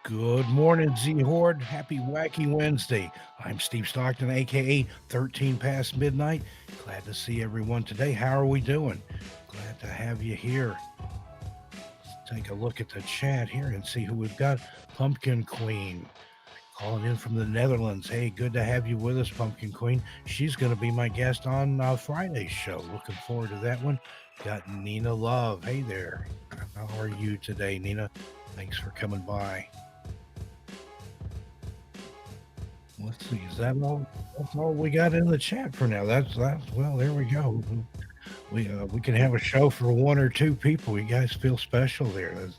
Good morning, Z Horde. Happy Wacky Wednesday. I'm Steve Stockton, aka 13 past midnight. Glad to see everyone today. How are we doing? Glad to have you here. Let's take a look at the chat here and see who we've got. Pumpkin Queen calling in from the Netherlands. Hey, good to have you with us, Pumpkin Queen. She's going to be my guest on Friday's show. Looking forward to that one. Got Nina Love. Hey there. How are you today, Nina? Thanks for coming by. Let's see. Is that all? That's all we got in the chat for now. That's well. There we go. We can have a show for one or two people. You guys feel special there. That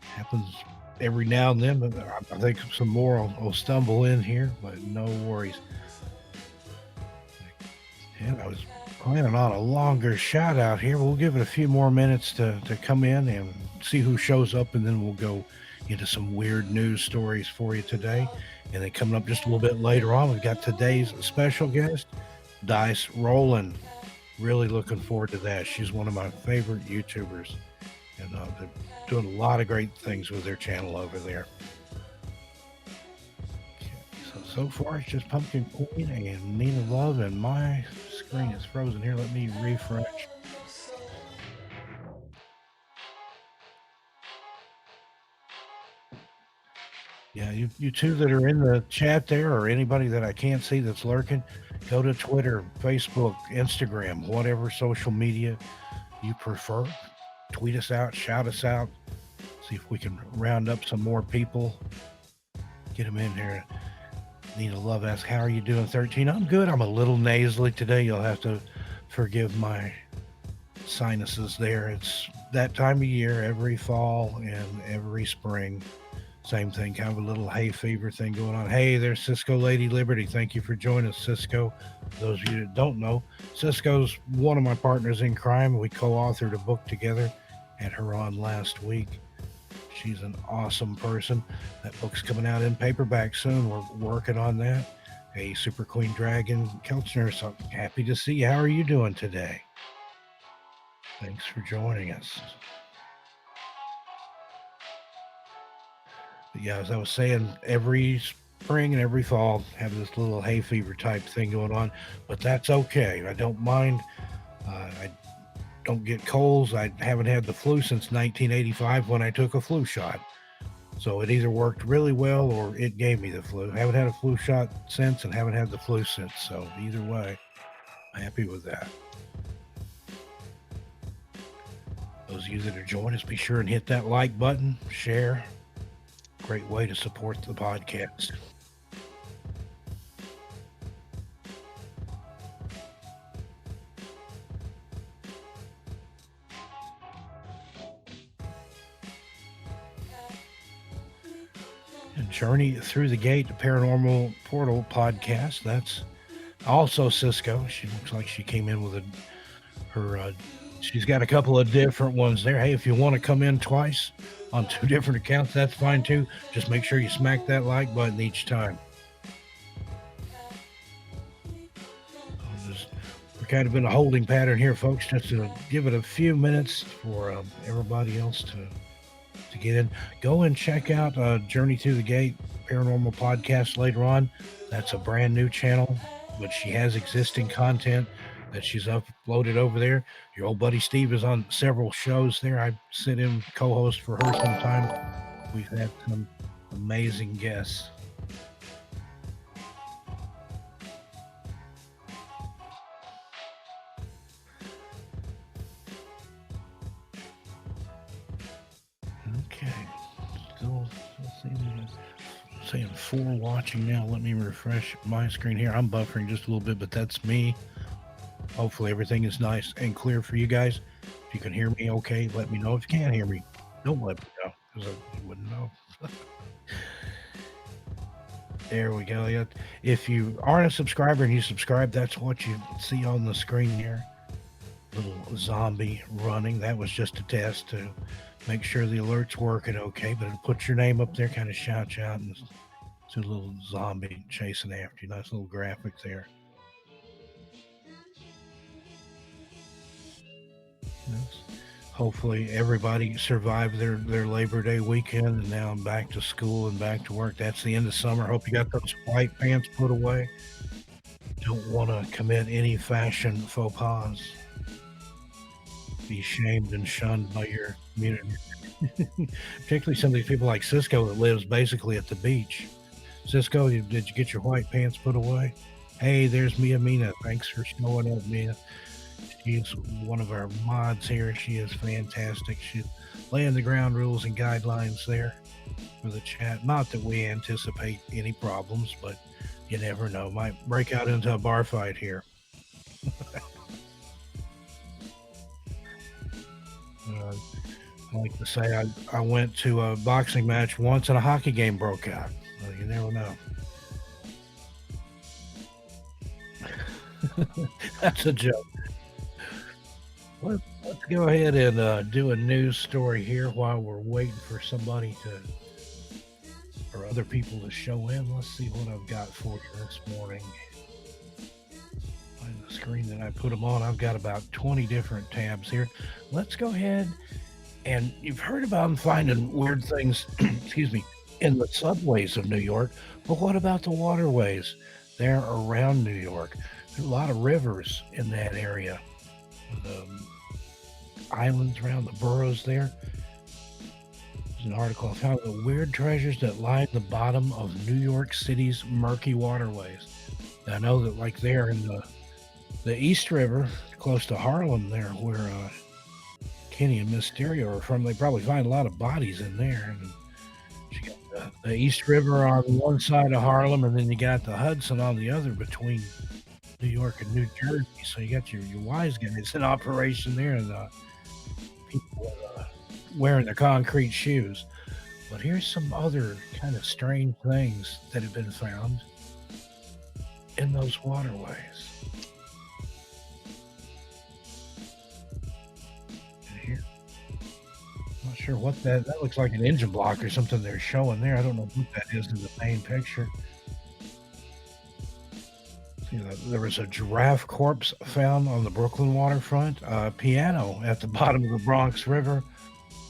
happens every now and then. But I think some more will stumble in here, but no worries. And I was planning on a longer shout out here. We'll give it a few more minutes to come in and see who shows up, and then we'll go into some weird news stories for you today. And then coming up just a little bit later on, we've got today's special guest, Dice Rollen. Really looking forward to that. She's one of my favorite YouTubers, and they're doing a lot of great things with their channel over there. Okay, so far it's just Pumpkin Queen and Nina Love, and my screen is frozen here. Let me refresh. Yeah, you two that are in the chat there, or anybody that I can't see that's lurking, go to Twitter, Facebook, Instagram, whatever social media you prefer. Tweet us out, shout us out, see if we can round up some more people, get them in here. Nina Love asks, how are you doing, 13? I'm good. I'm a little nasally today. You'll have to forgive my sinuses there. It's that time of year, every fall and every spring. Same thing, kind of a little hay fever thing going on. Hey, there's Cisco Lady Liberty. Thank you for joining us, Cisco. Those of you that don't know, Cisco's one of my partners in crime. We co-authored a book together. Had her on last week. She's an awesome person. That book's coming out in paperback soon. We're working on that. Hey, Super Queen Dragon Kelchner, so happy to see you. How are you doing today? Thanks for joining us. But yeah, as I was saying, every spring and every fall have this little hay fever type thing going on, but that's okay. I don't mind. I don't get colds. I haven't had the flu since 1985 when I took a flu shot. So it either worked really well or it gave me the flu. I haven't had a flu shot since and haven't had the flu since. So either way, I'm happy with that. Those of you that are joining us, be sure and hit that like button, share. Great way to support the podcast. And Journey Through the Gate, the Paranormal Portal podcast. That's also Cisco. She looks like she came in with her. She's got a couple of different ones there. Hey, if you want to come in twice on two different accounts, that's fine too. Just make sure you smack that like button each time. We're kind of in a holding pattern here, folks, just to give it a few minutes for everybody else to get in. Go and check out Journey Through the Gate Paranormal Podcast later on. That's a brand new channel, but she has existing content. that she's uploaded over there. Your old buddy Steve is on several shows there. I sit in co-host for her sometimes. We've had some amazing guests. Okay. Still saying 4 watching now. Let me refresh my screen here. I'm buffering just a little bit, but that's me. Hopefully everything is nice and clear for you guys. If you can hear me okay, let me know. If you can't hear me, don't let me know because I wouldn't know. There we go. If you aren't a subscriber and you subscribe, that's what you see on the screen here. Little zombie running. That was just a test to make sure the alert's working okay, but it'll put your name up there, kind of shout you out, and it's a little zombie chasing after you. Nice little graphic there. Yes. Hopefully everybody survived their Labor Day weekend, and now I'm back to school and back to work. That's the end of summer. Hope you got those white pants put away. Don't want to commit any fashion faux pas. Be shamed and shunned by your community. Particularly some of these people like Cisco that lives basically at the beach. Cisco, did you get your white pants put away? Hey, there's Mia Mina. Thanks for showing up, Mia. She's one of our mods here. She is fantastic. She's laying the ground rules and guidelines there for the chat. Not that we anticipate any problems, but you never know. Might break out into a bar fight here. I like to say I went to a boxing match once and a hockey game broke out. Well, you never know. That's a joke. Let's go ahead and do a news story here while we're waiting for somebody or other people to show in. Let's see what I've got for you this morning. On the screen that I put them on, I've got about 20 different tabs here. Let's go ahead. And you've heard about them finding weird things, excuse me, in the subways of New York. But what about the waterways there around New York? There's a lot of rivers in that area. The islands around the boroughs there. There's an article of how the weird treasures that lie at the bottom of New York City's murky waterways. And I know that like there in the East River, close to Harlem there, where Kenny and Mysterio are from, they probably find a lot of bodies in there. And you got the East River on one side of Harlem, and then you got the Hudson on the other between New York and New Jersey. So you got your wise guys in operation there, and people wearing their concrete shoes. But here's some other kind of strange things that have been found in those waterways. Here, not sure what that looks like, an engine block or something they're showing there. I don't know what that is in the main picture. There was a giraffe corpse found on the Brooklyn waterfront, a piano at the bottom of the Bronx River,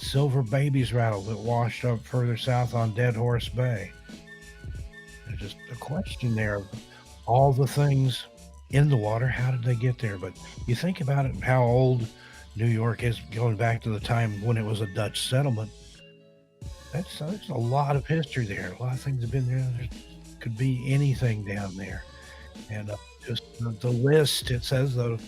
silver babies rattle that washed up further south on Dead Horse Bay. There's just a question there of all the things in the water, how did they get there? But you think about it, how old New York is, going back to the time when it was a Dutch settlement. That's a lot of history there. A lot of things have been there. There could be anything down there. And just the list, it says of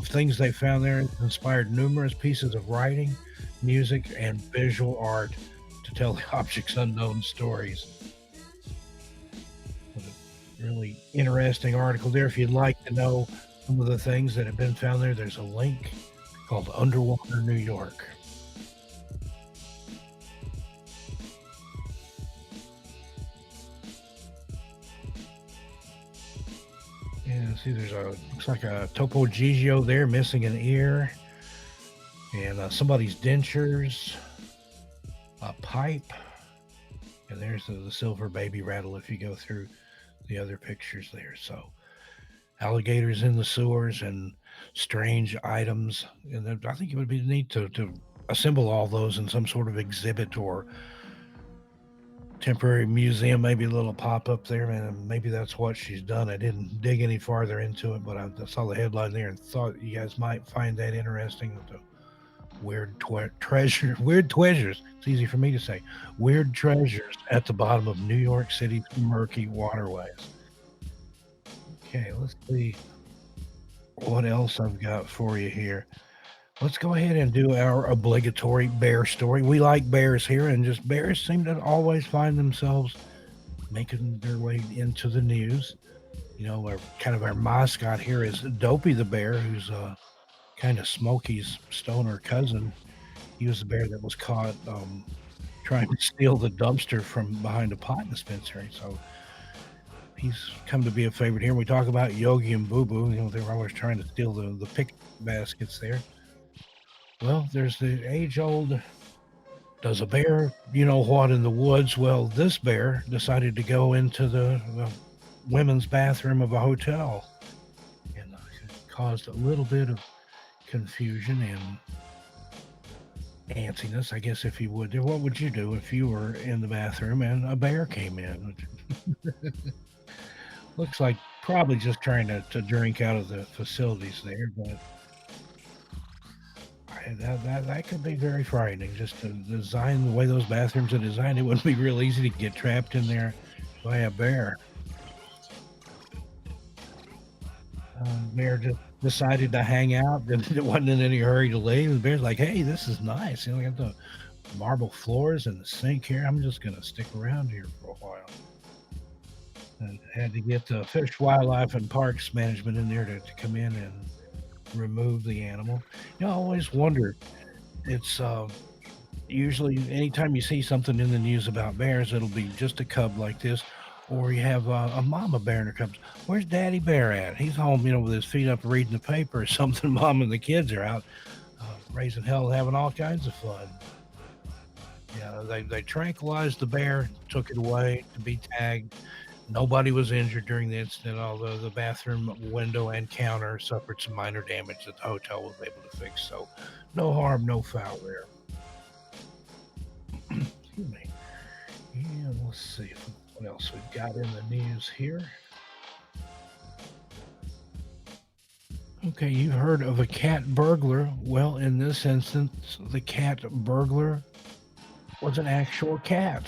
things they found there inspired numerous pieces of writing, music, and visual art to tell the object's unknown stories. A really interesting article there. If you'd like to know some of the things that have been found there, there's a link called Underwater New York. Yeah, see, looks like a Topo Gigio there, missing an ear, and somebody's dentures, a pipe, and there's the silver baby rattle if you go through the other pictures there. So, alligators in the sewers and strange items, and I think it would be neat to assemble all those in some sort of exhibit or temporary museum, maybe a little pop up there, and maybe that's what she's done. I didn't dig any farther into it, but I saw the headline there and thought you guys might find that interesting. With the weird treasures. It's easy for me to say. Weird treasures at the bottom of New York City's murky waterways. Okay, let's see what else I've got for you here. Let's go ahead and do our obligatory bear story. We like bears here, and just bears seem to always find themselves making their way into the news. You know, our mascot here is Dopey the bear, who's kind of Smokey's stoner cousin. He was the bear that was caught trying to steal the dumpster from behind a pot dispensary. So he's come to be a favorite here. We talk about Yogi and Boo Boo. You know, they were always trying to steal the pick baskets there. Well, there's the age old, does a bear, you know what, in the woods? Well, this bear decided to go into the women's bathroom of a hotel and caused a little bit of confusion and antsiness, I guess, if you would. What would you do if you were in the bathroom and a bear came in? Looks like probably just trying to drink out of the facilities there, but that could be very frightening. Just to design the way those bathrooms are designed, it wouldn't be real easy to get trapped in there by a bear. Bear just decided to hang out. It wasn't in any hurry to leave. The bear's like, "Hey, this is nice. You know, I got the marble floors and the sink here. I'm just gonna stick around here for a while." And had to get the Fish, Wildlife, and Parks Management in there to come in and remove the animal. You know, I always wonder. It's usually anytime you see something in the news about bears, it'll be just a cub like this, or you have a mama bear and her cubs. Where's Daddy Bear at? He's home, you know, with his feet up reading the paper or something. Mom and the kids are out raising hell, having all kinds of fun. Yeah, they tranquilized the bear, took it away to be tagged. Nobody was injured during the incident, although the bathroom window and counter suffered some minor damage that the hotel was able to fix. So, no harm, no foul there. Excuse me. And let's see what else we've got in the news here. Okay, you've heard of a cat burglar. Well, in this instance, the cat burglar was an actual cat.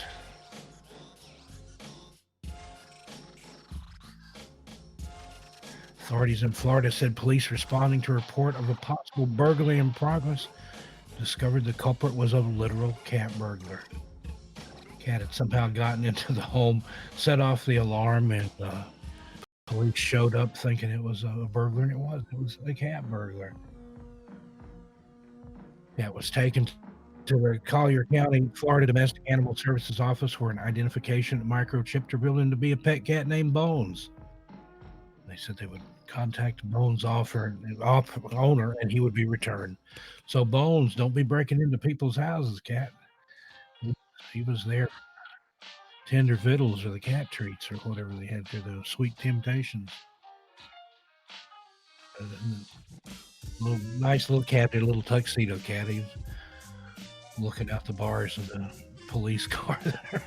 Authorities in Florida said police responding to a report of a possible burglary in progress discovered the culprit was a literal cat burglar. Cat had somehow gotten into the home, set off the alarm, and police showed up thinking it was a burglar, and it was a cat burglar. Cat was taken to the Collier County, Florida Domestic Animal Services Office where an identification microchip revealed him to be a pet cat named Bones. They said they would contact Bones' owner and he would be returned. So Bones, don't be breaking into people's houses, cat. He was there. Tender victuals or the cat treats or whatever they had there, the sweet temptations. Nice little cat, a little tuxedo cat. He's looking out the bars of the police car there.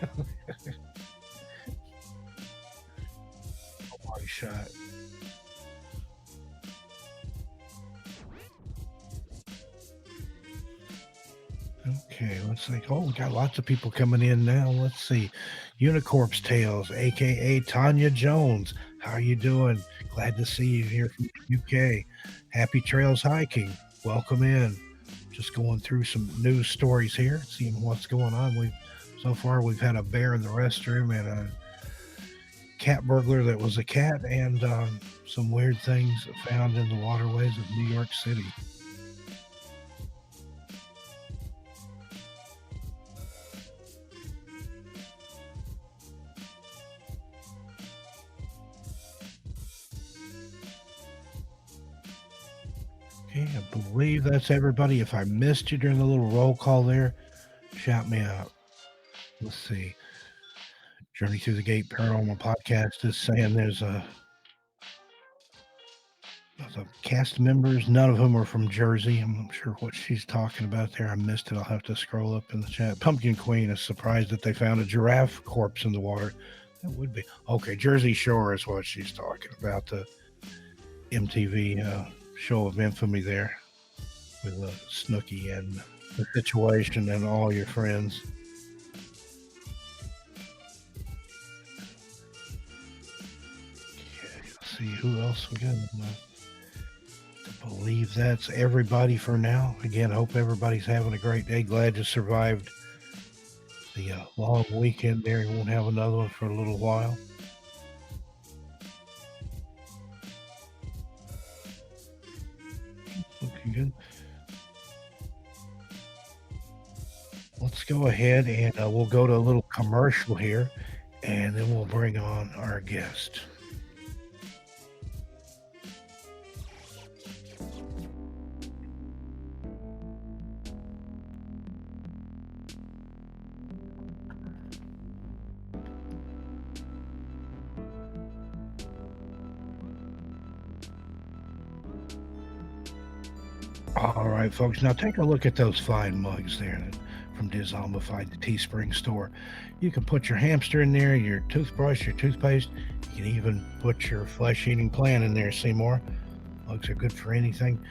Body shot. Okay, let's see. Oh, we got lots of people coming in now. Let's see. Unicorp's Tales, aka Tanya Jones. How are you doing? Glad to see you here from UK. Happy Trails Hiking. Welcome in. Just going through some news stories here, seeing what's going on. So far we've had a bear in the restroom and a cat burglar that was a cat, and some weird things found in the waterways of New York City. Okay, I believe that's everybody. If I missed you during the little roll call there, shout me out. Let's see. Journey Through the Gate Paranormal Podcast is saying there's a The cast members, none of them are from Jersey. I'm not sure what she's talking about there. I missed it. I'll have to scroll up in the chat. Pumpkin Queen is surprised that they found a giraffe corpse in the water. That would be okay. Jersey Shore is what she's talking about. The MTV show of infamy there with Snooki and the situation and all your friends. Okay, let's see who else we got. I believe that's everybody for now. Again, hope everybody's having a great day. Glad you survived the long weekend there. You won't have another one for a little while. Looking good. Let's go ahead and we'll go to a little commercial here, and then we'll bring on our guest. All right, folks. Now take a look at those fine mugs there from Dezombified, the Teespring store. You can put your hamster in there, your toothbrush, your toothpaste. You can even put your flesh-eating plant in there, Seymour. Mugs are good for anything.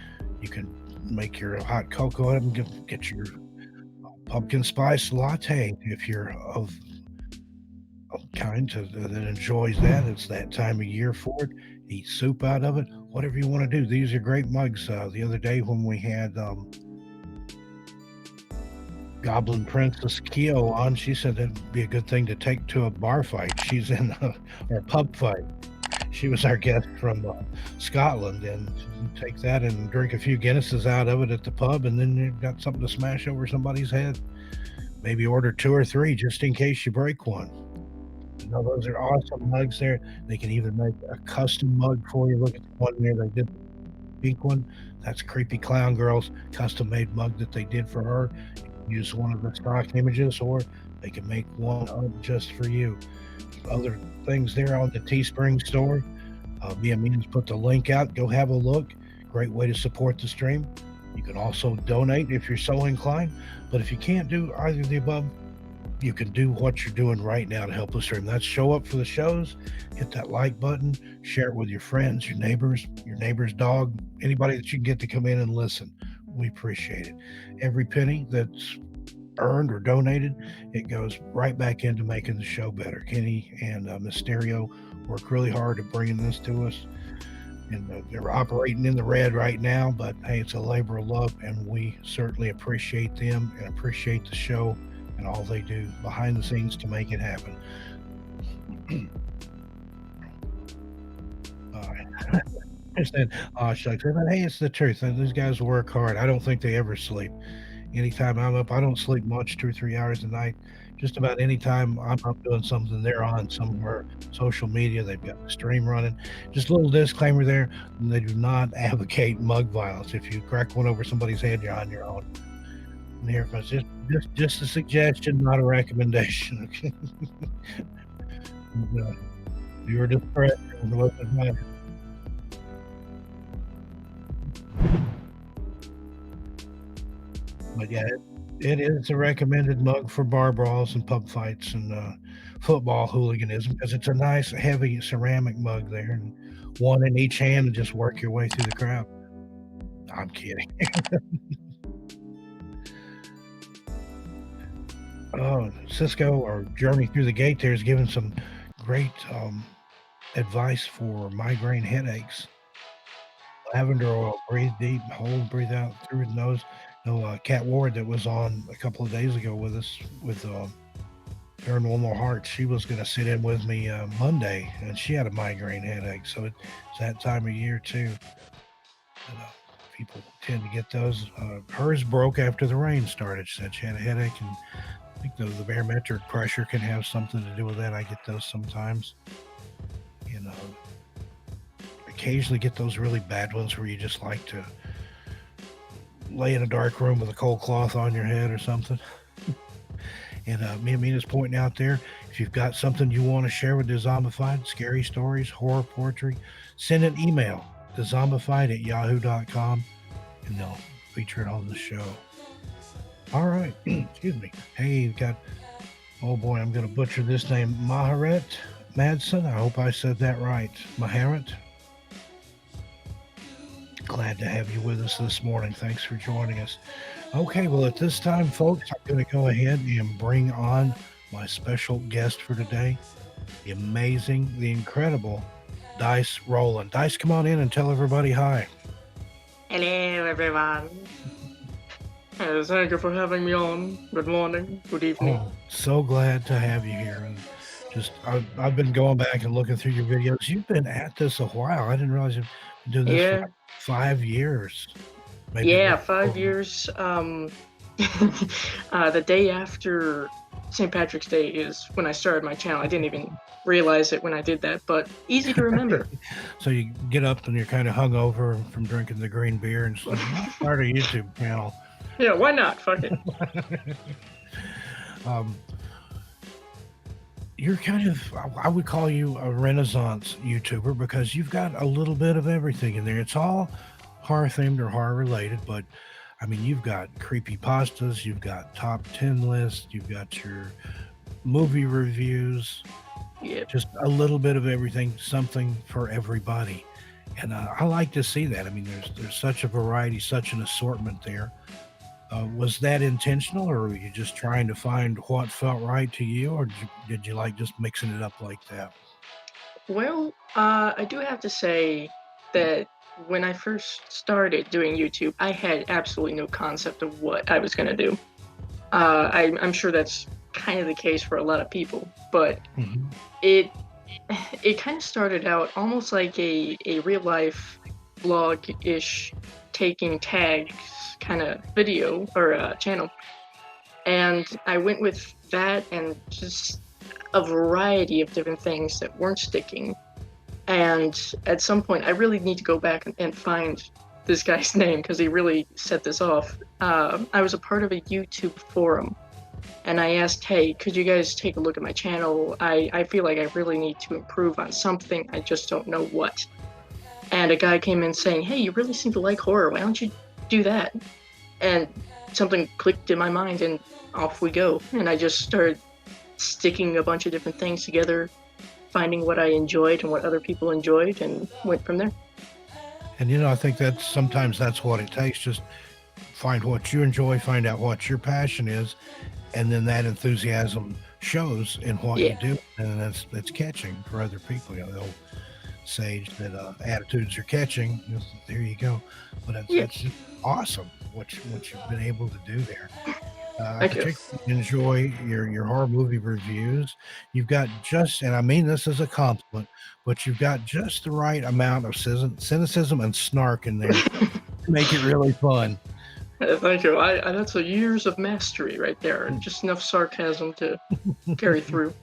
You can make your hot cocoa and get your pumpkin spice latte if you're of kind that enjoys that. It's that time of year for it. Eat soup out of it, whatever you want to do. These are great mugs. The other day when we had Goblin Princess Keo on, she said that'd be a good thing to take to a bar fight. She's in or pub fight. She was our guest from Scotland, and take that and drink a few Guinnesses out of it at the pub, and then you've got something to smash over somebody's head. Maybe order 2 or 3 just in case you break one. You know, those are awesome mugs there. They can even make a custom mug for you. Look at the one there they did, the pink one. That's Creepy Clown Girl's custom made mug that they did for her. Use one of the stock images, or they can make one up just for you. Other things there on the Teespring store. Me and Means put the link out. Go have a look. Great way to support the stream. You can also donate if you're so inclined. But if you can't do either of the above, you can do what you're doing right now to help the stream. That's show up for the shows, hit that like button, share it with your friends, your neighbor's dog, anybody that you can get to come in and listen. We appreciate it. Every penny that's earned or donated, it goes right back into making the show better. Kenny and Mysterio work really hard at bringing this to us, and they're operating in the red right now, but hey, it's a labor of love, and we certainly appreciate them and appreciate the show and all they do behind the scenes to make it happen. All right. I said, oh, shucks. But hey, it's the truth. These guys work hard. I don't think they ever sleep. Anytime I'm up, I don't sleep much, 2 or 3 hours a night. Just about any time I'm up doing something, they're on somewhere, social media. They've got the stream running. Just a little disclaimer there: they do not advocate mug violence. If you crack one over somebody's head, you're on your own. And here, just a suggestion, not a recommendation. Your discretion wasn't matter. But yeah, it is a recommended mug for bar brawls and pub fights and football hooliganism, because it's a nice, heavy ceramic mug there, and one in each hand, and just work your way through the crowd. I'm kidding. Oh, Cisco or Journey Through the Gate there is giving some great advice for migraine headaches. Lavender oil, breathe deep, hold, breathe out through the nose. No, Kat Ward that was on a couple of days ago with us with Earn One More Heart. She was going to sit in with me Monday, and she had a migraine headache. So it's that time of year too. And, people tend to get those. Hers broke after the rain started. She said she had a headache, and I think the barometric pressure can have something to do with that. I get those sometimes. You know, occasionally get those really bad ones where you just like to lay in a dark room with a cold cloth on your head or something. And me and Mina's pointing out there, if you've got something you want to share with Dezombified, scary stories, horror poetry, send an email Dezombified@yahoo.com, and they'll feature it on the show. All right. Excuse me. Hey, you've got, oh boy, I'm going to butcher this name, Maharet Madsen. I hope I said that right. Maharet. Glad to have you with us this morning. Thanks for joining us. Okay, well, at this time, folks, I'm going to go ahead and bring on my special guest for today, the amazing, the incredible Dice Rollen. Dice, come on in and tell everybody hi. Hello, everyone. Thank you for having me on. Good morning, good evening. Oh, so glad to have you here. And just, I've been going back and looking through your videos. You've been at this a while. I didn't realize you've been doing this for Yeah, like 5 years, maybe a yeah, little 5 years. The day after St. Patrick's Day is when I started my channel. I didn't even realize it when I did that, but easy to remember. So you get up and you're kind of hungover from drinking the green beer and just like, start a YouTube channel. Yeah, why not? Fuck it. You're kind of, I would call you a Renaissance YouTuber because you've got a little bit of everything in there. It's all horror themed or horror related, but I mean, you've got creepy pastas, you've got top 10 lists, you've got your movie reviews, Yep. just a little bit of everything, something for everybody. And I like to see that. I mean, there's such a variety, such an assortment there. Was that intentional, or were you just trying to find what felt right to you, or did you like just mixing it up like that? Well, I do have to say that when I first started doing YouTube, I had absolutely no concept of what I was going to do. I'm sure that's kind of the case for a lot of people, but Mhm. it it kind of started out almost like a real life vlog-ish taking tags kind of video or channel, and I went with that and just a variety of different things that weren't sticking. And at some point, I really need to go back and find this guy's name because he really set this off. I was a part of a YouTube forum, and I asked, hey, could you guys take a look at my channel? I feel like I really need to improve on something. I just don't know what. And a guy came in saying, hey, you really seem to like horror. Why don't you do that? And something clicked in my mind, and off we go. And I just started sticking a bunch of different things together, finding what I enjoyed and what other people enjoyed, and went from there. And I think sometimes that's what it takes. Just find what you enjoy, find out what your passion is, and then that enthusiasm shows in what you Yeah. do, and that's catching for other people. The old sage that attitudes are catching. There you go. But Yeah. it's just awesome what you've been able to do there. I Thank you. particularly enjoy your horror movie reviews. You've got just, and I mean this as a compliment, but you've got just the right amount of cynicism and snark in there to make it really fun. Thank you. That's a years of mastery right there. Just enough sarcasm to carry through.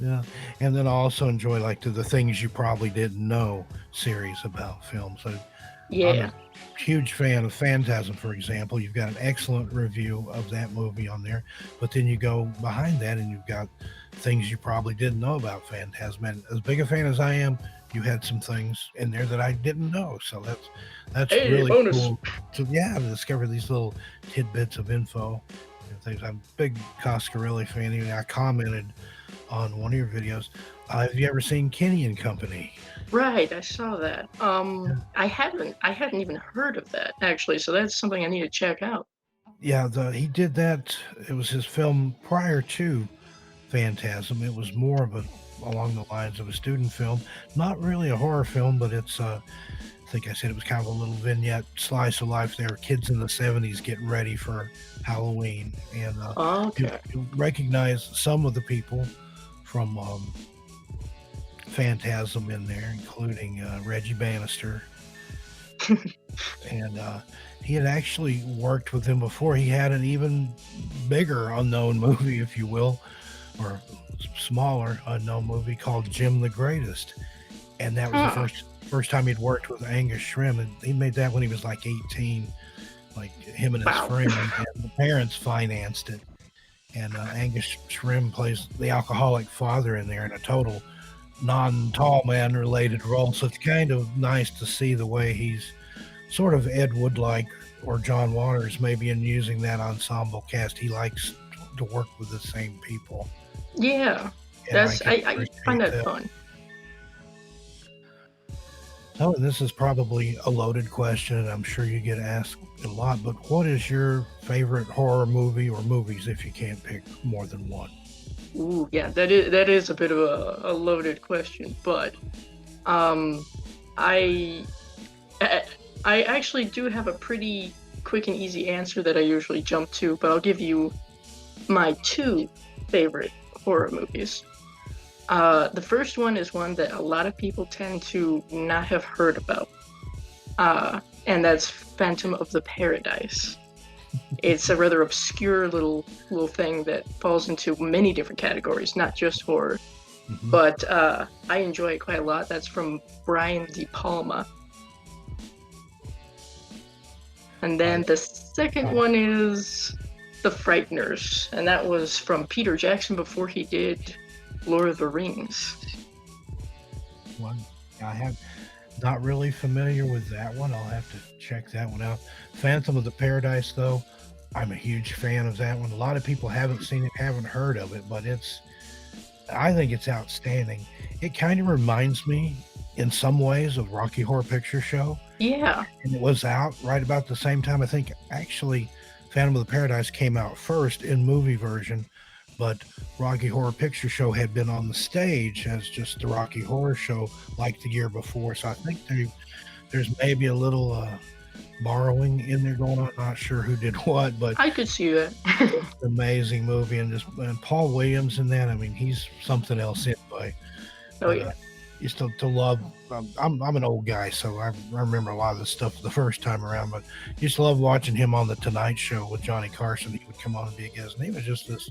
Yeah, and then I also enjoy like the things you probably didn't know series about films. I'm a Yeah. huge fan of Phantasm, for example. You've got an excellent review of that movie on there, but then you go behind that and you've got things you probably didn't know about Phantasm. And as big a fan as I am, you had some things in there that I didn't know. So that's Hey, really bonus. cool to to discover these little tidbits of info and things. I'm a big Coscarelli fan. Even I commented on one of your videos. Have you ever seen Kenny and Company? Right, I saw that. Yeah. I hadn't even heard of that actually, so that's something I need to check out. Yeah, he did that. It was his film prior to Phantasm. It was more of along the lines of a student film, not really a horror film, but it's I think I said it was kind of a little vignette slice of life there. Kids in the '70s getting ready for Halloween, and Okay. you recognize some of the people from Phantasm in there, including Reggie Bannister, and he had actually worked with him before. He had an even bigger unknown movie, if you will, or smaller unknown movie called Jim the Greatest, and that was the Huh. first time he'd worked with Angus Shrim, and he made that when he was like 18, like him and his Wow. friend, and the parents financed it. And Angus Shrim plays the alcoholic father in there, and a total non-tall man related role. So it's kind of nice to see the way he's sort of Ed Wood like or John Waters maybe in using that ensemble cast. He likes to work with the same people, Yeah, and I that's can I find appreciate that that. fun. Oh, and this is probably a loaded question, and I'm sure you get asked a lot, but what is your favorite horror movie or movies if you can't pick more than one? Ooh, yeah, that is a bit of a loaded question, but um, I I I actually do have a pretty quick and easy answer that I usually jump to, but I'll give you my two favorite horror movies. The first one is one that a lot of people tend to not have heard about, and that's Phantom of the Paradise. It's a rather obscure little thing that falls into many different categories, not just horror. Hmm. But I enjoy it quite a lot. That's from Brian De Palma. And I then the second uh, one is The Frighteners, and that was from Peter Jackson before he did Lord of the Rings. one I have not really familiar with that one. I'll have to check that one out. Phantom of the Paradise, though, I'm a huge fan of that one. A lot of people haven't seen it, haven't heard of it, but I think it's outstanding. It kind of reminds me in some ways of Rocky Horror Picture Show, Yeah, and it was out right about the same time. I think actually Phantom of the Paradise came out first in movie version, but Rocky Horror Picture Show had been on the stage as just the Rocky Horror Show like the year before. So I think there's maybe a little borrowing in there going on. Not sure who did what, but I could see that. it's an amazing movie. And Paul Williams in that. I mean, he's something else anyway. Oh But yeah, used to love. I'm an old guy, so I remember a lot of the stuff the first time around. But used to love watching him on the Tonight Show with Johnny Carson. He would come on and be a guest, and he was just this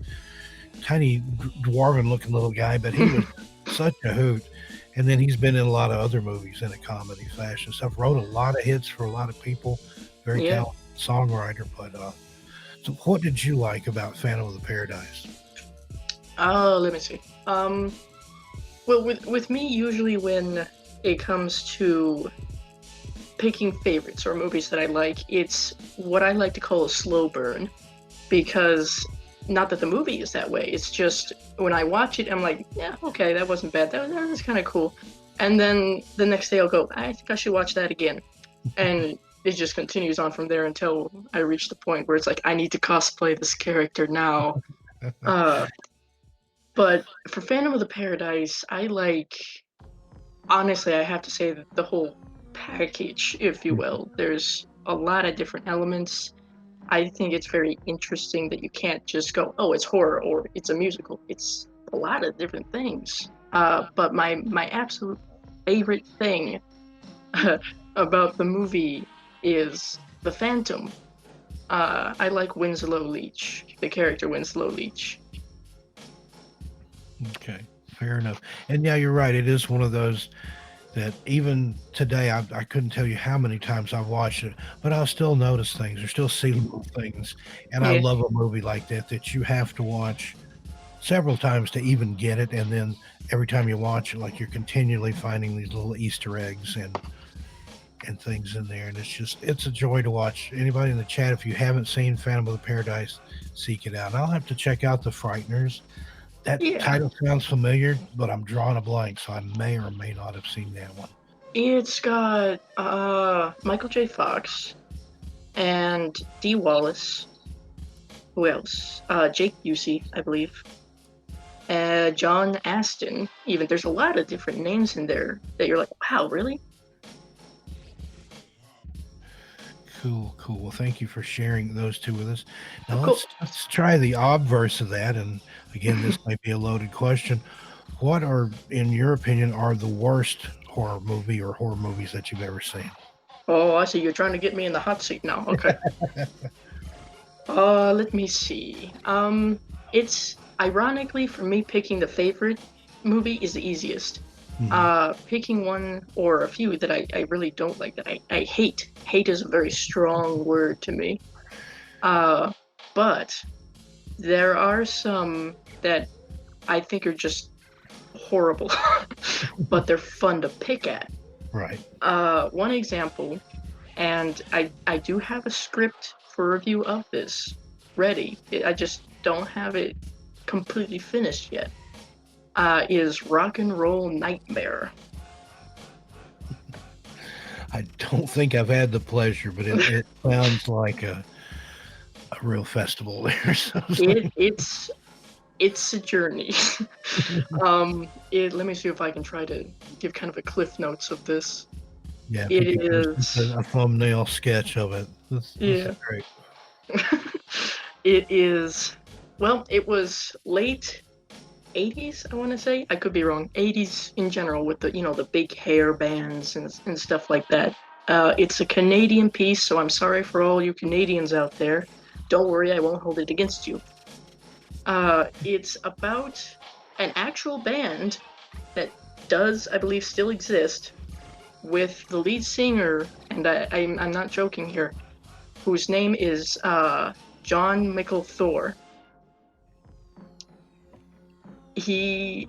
tiny dwarven looking little guy, but he was such a hoot. And then he's been in a lot of other movies in a comedy fashion stuff. Wrote a lot of hits for a lot of people. Very yeah. talented songwriter. But so what did you like about Phantom of the Paradise? Let me see. Well, with me, usually when it comes to picking favorites or movies that I like, it's what I like to call a slow burn, because not that the movie is that way. It's just when I watch it, I'm like, yeah, okay, that wasn't bad. That was kind of cool. And then the next day, I'll go, I think I should watch that again, and it just continues on from there until I reach the point where it's like I need to cosplay this character now. Uh, but for Phantom of the Paradise, I like, honestly, I have to say that the whole package, if you will. There's a lot of different elements. I think it's very interesting that you can't just go, oh, it's horror or it's a musical. It's a lot of different things. But my absolute favorite thing about the movie is the Phantom. I like Winslow Leach, the character Winslow Leach. Okay, fair enough. And yeah, you're right. It is one of those that even today, I couldn't tell you how many times I've watched it, but I'll still notice things or still see little things. And I Yeah, love a movie like that that you have to watch several times to even get it. And then every time you watch it, like you're continually finding these little Easter eggs and things in there. And it's a joy to watch. Anybody in the chat, if you haven't seen Phantom of the Paradise, seek it out. And I'll have to check out The Frighteners. That yeah. title sounds familiar, but I'm drawing a blank, so I may or may not have seen that one. It's got Michael J. Fox and Dee Wallace. Who else? Jake Busey, I believe. John Aston. Even there's a lot of different names in there that you're like, wow, really? Cool, cool. Well, thank you for sharing those two with us. Now Of course. let's try the obverse of that. And again, this might be a loaded question. What are, in your opinion, are the worst horror movie or horror movies that you've ever seen? Oh, I see. You're trying to get me in the hot seat now. Okay. Let me see. It's ironically for me picking the favorite movie is the easiest. Mhm. Picking one or a few that I really don't like, that I hate. Hate is a very strong word to me. Uh, but there are some that I think are just horrible, but they're fun to pick at. Right. One example, and I do have a script for review of this ready. I just don't have it completely finished yet. Is Rock and Roll Nightmare. I don't think I've had the pleasure, but it sounds like a real festival there. So It's a journey. Let me see if I can try to give kind of a cliff notes of this. yeah, if It you could give us just is, a thumbnail sketch of it, this is yeah. great. It is, well, it was late 80s, I want to say. I could be wrong. 80s in general with the big hair bands and stuff like that. It's a Canadian piece, so I'm sorry for all you Canadians out there. Don't worry, I won't hold it against you. It's about an actual band that does, I believe, still exist with the lead singer, and I'm not joking here, whose name is John Thor. He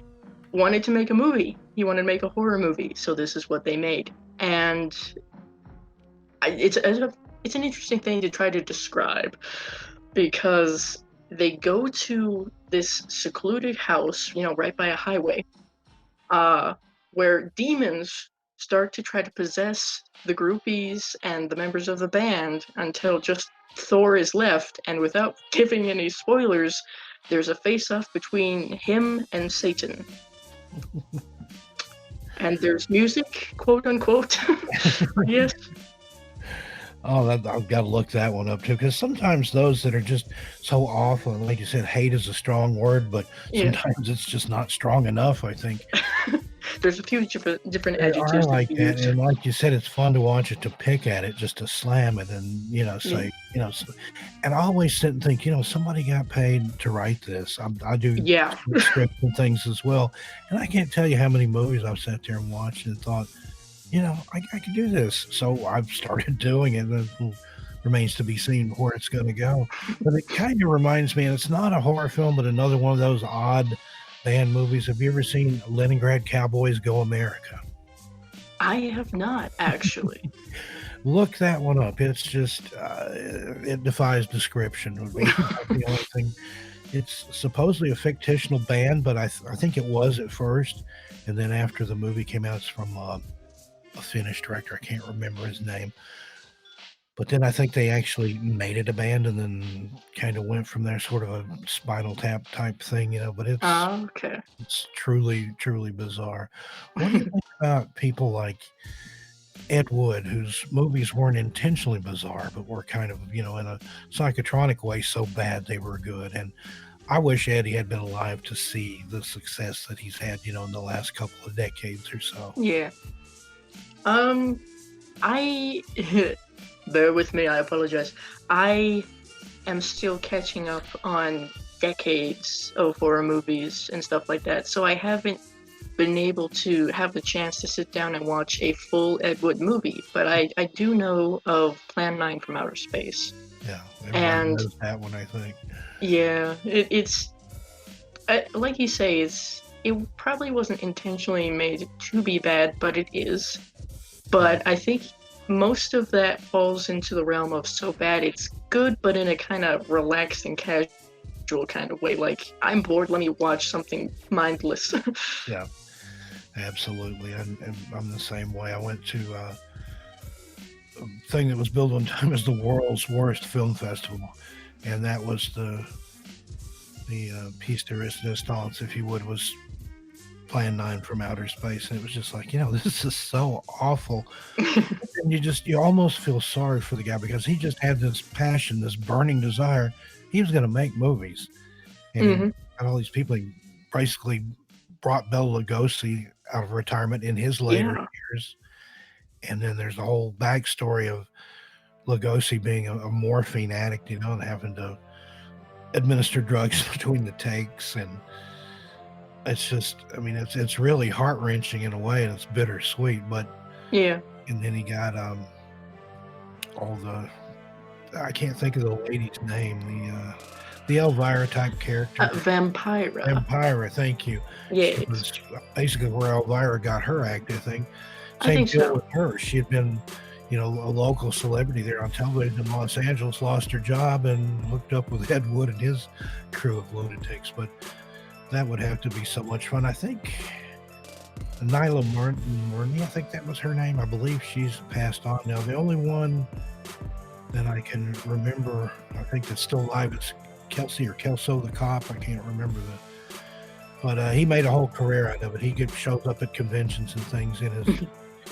wanted to make a movie. He wanted to make a horror movie, so this is what they made. And it's an interesting thing to try to describe because they go to this secluded house, right by a highway, uh, where demons start to try to possess the groupies and the members of the band until just Thor is left. And without giving any spoilers, there's a face-off between him and Satan. And there's music, quote unquote. Yes. Oh, I've got to look that one up too, because sometimes those that are just so awful, and like you said, hate is a strong word, but Yeah. sometimes it's just not strong enough, I think. There's a few different They are adjectives that like we that, use. and like you said, it's fun to watch it, to pick at it, just to slam it and, Yeah. say, and I always sit and think, somebody got paid to write this. I do Yeah. scripts and things as well, and I can't tell you how many movies I've sat there and watched and thought, I could do this. So I've started doing it, and it remains to be seen where it's gonna go. But it kinda reminds me, and it's not a horror film, but another one of those odd band movies. Have you ever seen Leningrad Cowboys Go America? I have not actually. Look that one up. It's just, it defies description would be about the only thing. It's supposedly a fictional band, but I think it was at first, and then after the movie came out, it's from, a Finnish director. I can't remember his name. But then I think they actually made it a band and then kinda went from there, sort of a Spinal Tap type thing, but Okay. it's truly, truly bizarre. What do you think about people like Ed Wood, whose movies weren't intentionally bizarre, but were kind of, in a psychotronic way so bad they were good? And I wish Eddie had been alive to see the success that he's had, in the last couple of decades or so. Yeah. Um, I bear with me. I apologize. I am still catching up on decades of horror movies and stuff like that, so I haven't been able to have the chance to sit down and watch a full Ed Wood movie. But I do know of Plan 9 from Outer Space, Yeah, everybody and knows that one, I think. yeah, it's like you say, it probably wasn't intentionally made to be bad, but it is. Right. But I think most of that falls into the realm of so bad it's good, but in a kind of relaxed and casual kind of way. Like, I'm bored, let me watch something mindless. Yeah, absolutely. And I'm the same way. I went to a thing that was billed one time as the world's worst film festival, and that was the piece de resistance, if you would, was Plan 9 from Outer Space, and it was just like, this is so awful. And you almost feel sorry for the guy because he just had this passion, this burning desire. He was gonna make movies, and he Hmm. got all these people. He basically brought Bela Lugosi out of retirement in his later Yeah. years, and then there's the whole backstory of Lugosi being a morphine addict, and having to administer drugs between the takes, and it's just, I mean, it's really heart-wrenching in a way, and it's bittersweet, but Yeah. and then he got, all the I can't think of the lady's name, the Elvira type character. Vampira. Vampira, thank you. She Yes, was basically where Elvira got her act, I think. I Same think deal so. with her. She had been, a local celebrity there on television in Los Angeles, lost her job, and hooked up with Ed Wood and his crew of lunatics. But that would have to be so much fun. I think Nyla Martin, I think that was her name. I believe she's passed on now. The only one that I can remember, I think that's still alive, is Kelsey or Kelso the cop. I can't remember but he made a whole career out of it. He shows up at conventions and things in his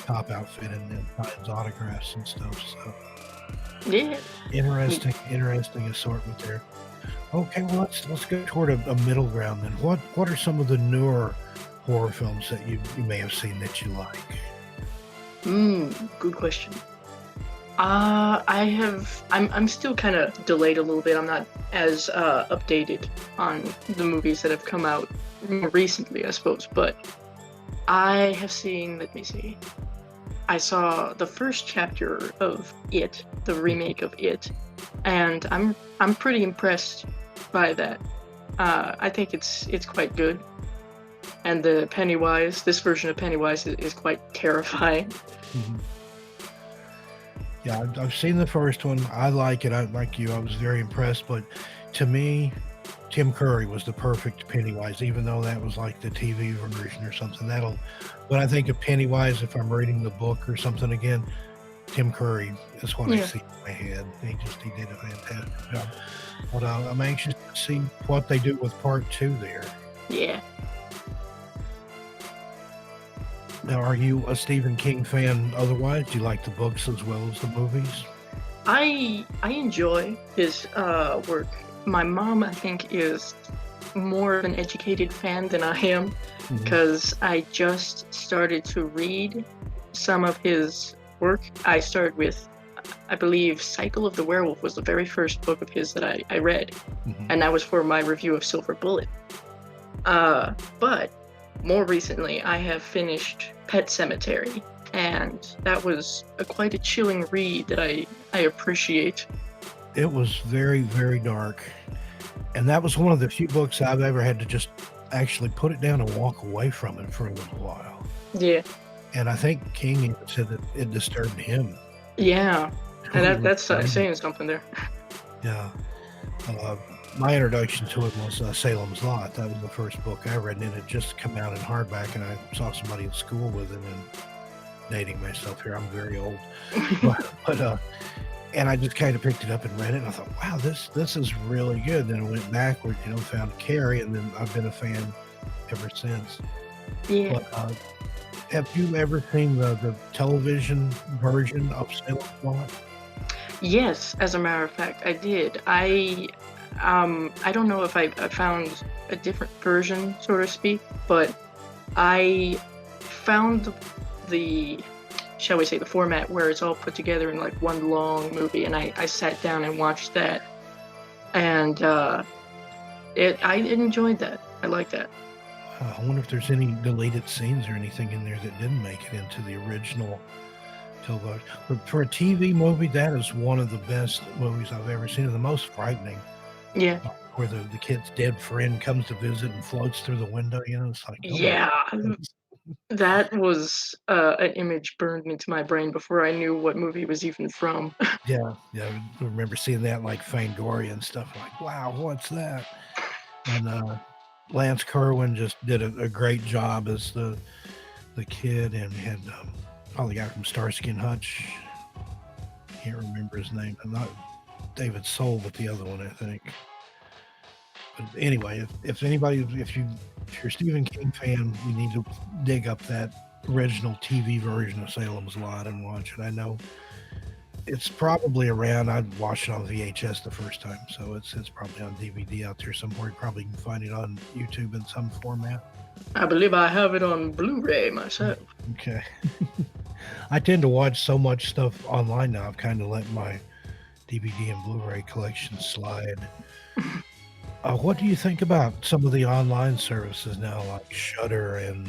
cop outfit and signs autographs and stuff. So Yeah. interesting assortment there. Okay, well let's go toward a middle ground then. What are some of the newer horror films that you may have seen that you like? Good question. I'm still kind of delayed a little bit. I'm not as updated on the movies that have come out more recently, I suppose. But I have seen. Let me see. I saw the first chapter of It, the remake of It, and I'm pretty impressed by that. I think it's quite good. And the Pennywise, this version of Pennywise is quite terrifying. Mm-hmm. Yeah, I've seen the first one. I like it. Like you, I was very impressed. But to me, Tim Curry was the perfect Pennywise, even though that was like the TV version or something. When I think of Pennywise, if I'm reading the book or something again, Tim Curry is what I see in my head. He did a fantastic job. But I'm anxious to see what they do with part 2 there. Yeah. Now, are you a Stephen King fan otherwise? Do you like the books as well as the movies? I enjoy his work. My mom, I think, is more of an educated fan than I am, because I just started to read some of his work. I started with, I believe, Cycle of the Werewolf was the very first book of his that I read, and that was for my review of Silver Bullet. But more recently, I have finished Pet Sematary, and that was quite a chilling read that I appreciate. It was very, very dark. And that was one of the few books I've ever had to just actually put it down and walk away from it for a little while. Yeah. And I think King even said that it disturbed him. Yeah. And that's saying something there. Yeah. My introduction to it was Salem's Lot. That was the first book I read, and it had just come out in hardback, and I saw somebody in school with it, and dating myself here, I'm very old. but and I just kind of picked it up and read it, and I thought, wow, this is really good. Then I went backward, found Carrie, and then I've been a fan ever since. Yeah. But, have you ever seen the television version of Salem's Lot? Yes, as a matter of fact, I did. I don't know if I found a different version, so to speak, but I found the shall we say, the format where it's all put together in like one long movie, and I sat down and watched that, and I enjoyed that. I like that. I wonder if there's any deleted scenes or anything in there that didn't make it into the original television. But for a TV movie, that is one of the best movies I've ever seen, and the most frightening. Yeah. Where the kid's dead friend comes to visit and floats through the window, it's like, oh yeah. That was an image burned into my brain before I knew what movie it was even from. Yeah. I remember seeing that in like Fangoria and stuff. Like, wow, what's that? And Lance Kerwin just did a great job as the kid, and had the guy from Starsky and Hutch. Can't remember his name. Not David Soul, but the other one, I think. But anyway, if you're a Stephen King fan, you need to dig up that original TV version of Salem's Lot and watch it. I know it's probably around. I watched it on VHS the first time, so it's probably on DVD out there somewhere. You probably can find it on YouTube in some format. I believe I have it on Blu-ray myself. Okay. I tend to watch so much stuff online now. I've kind of let my DVD and Blu-ray collection slide. What do you think about some of the online services now, like Shudder and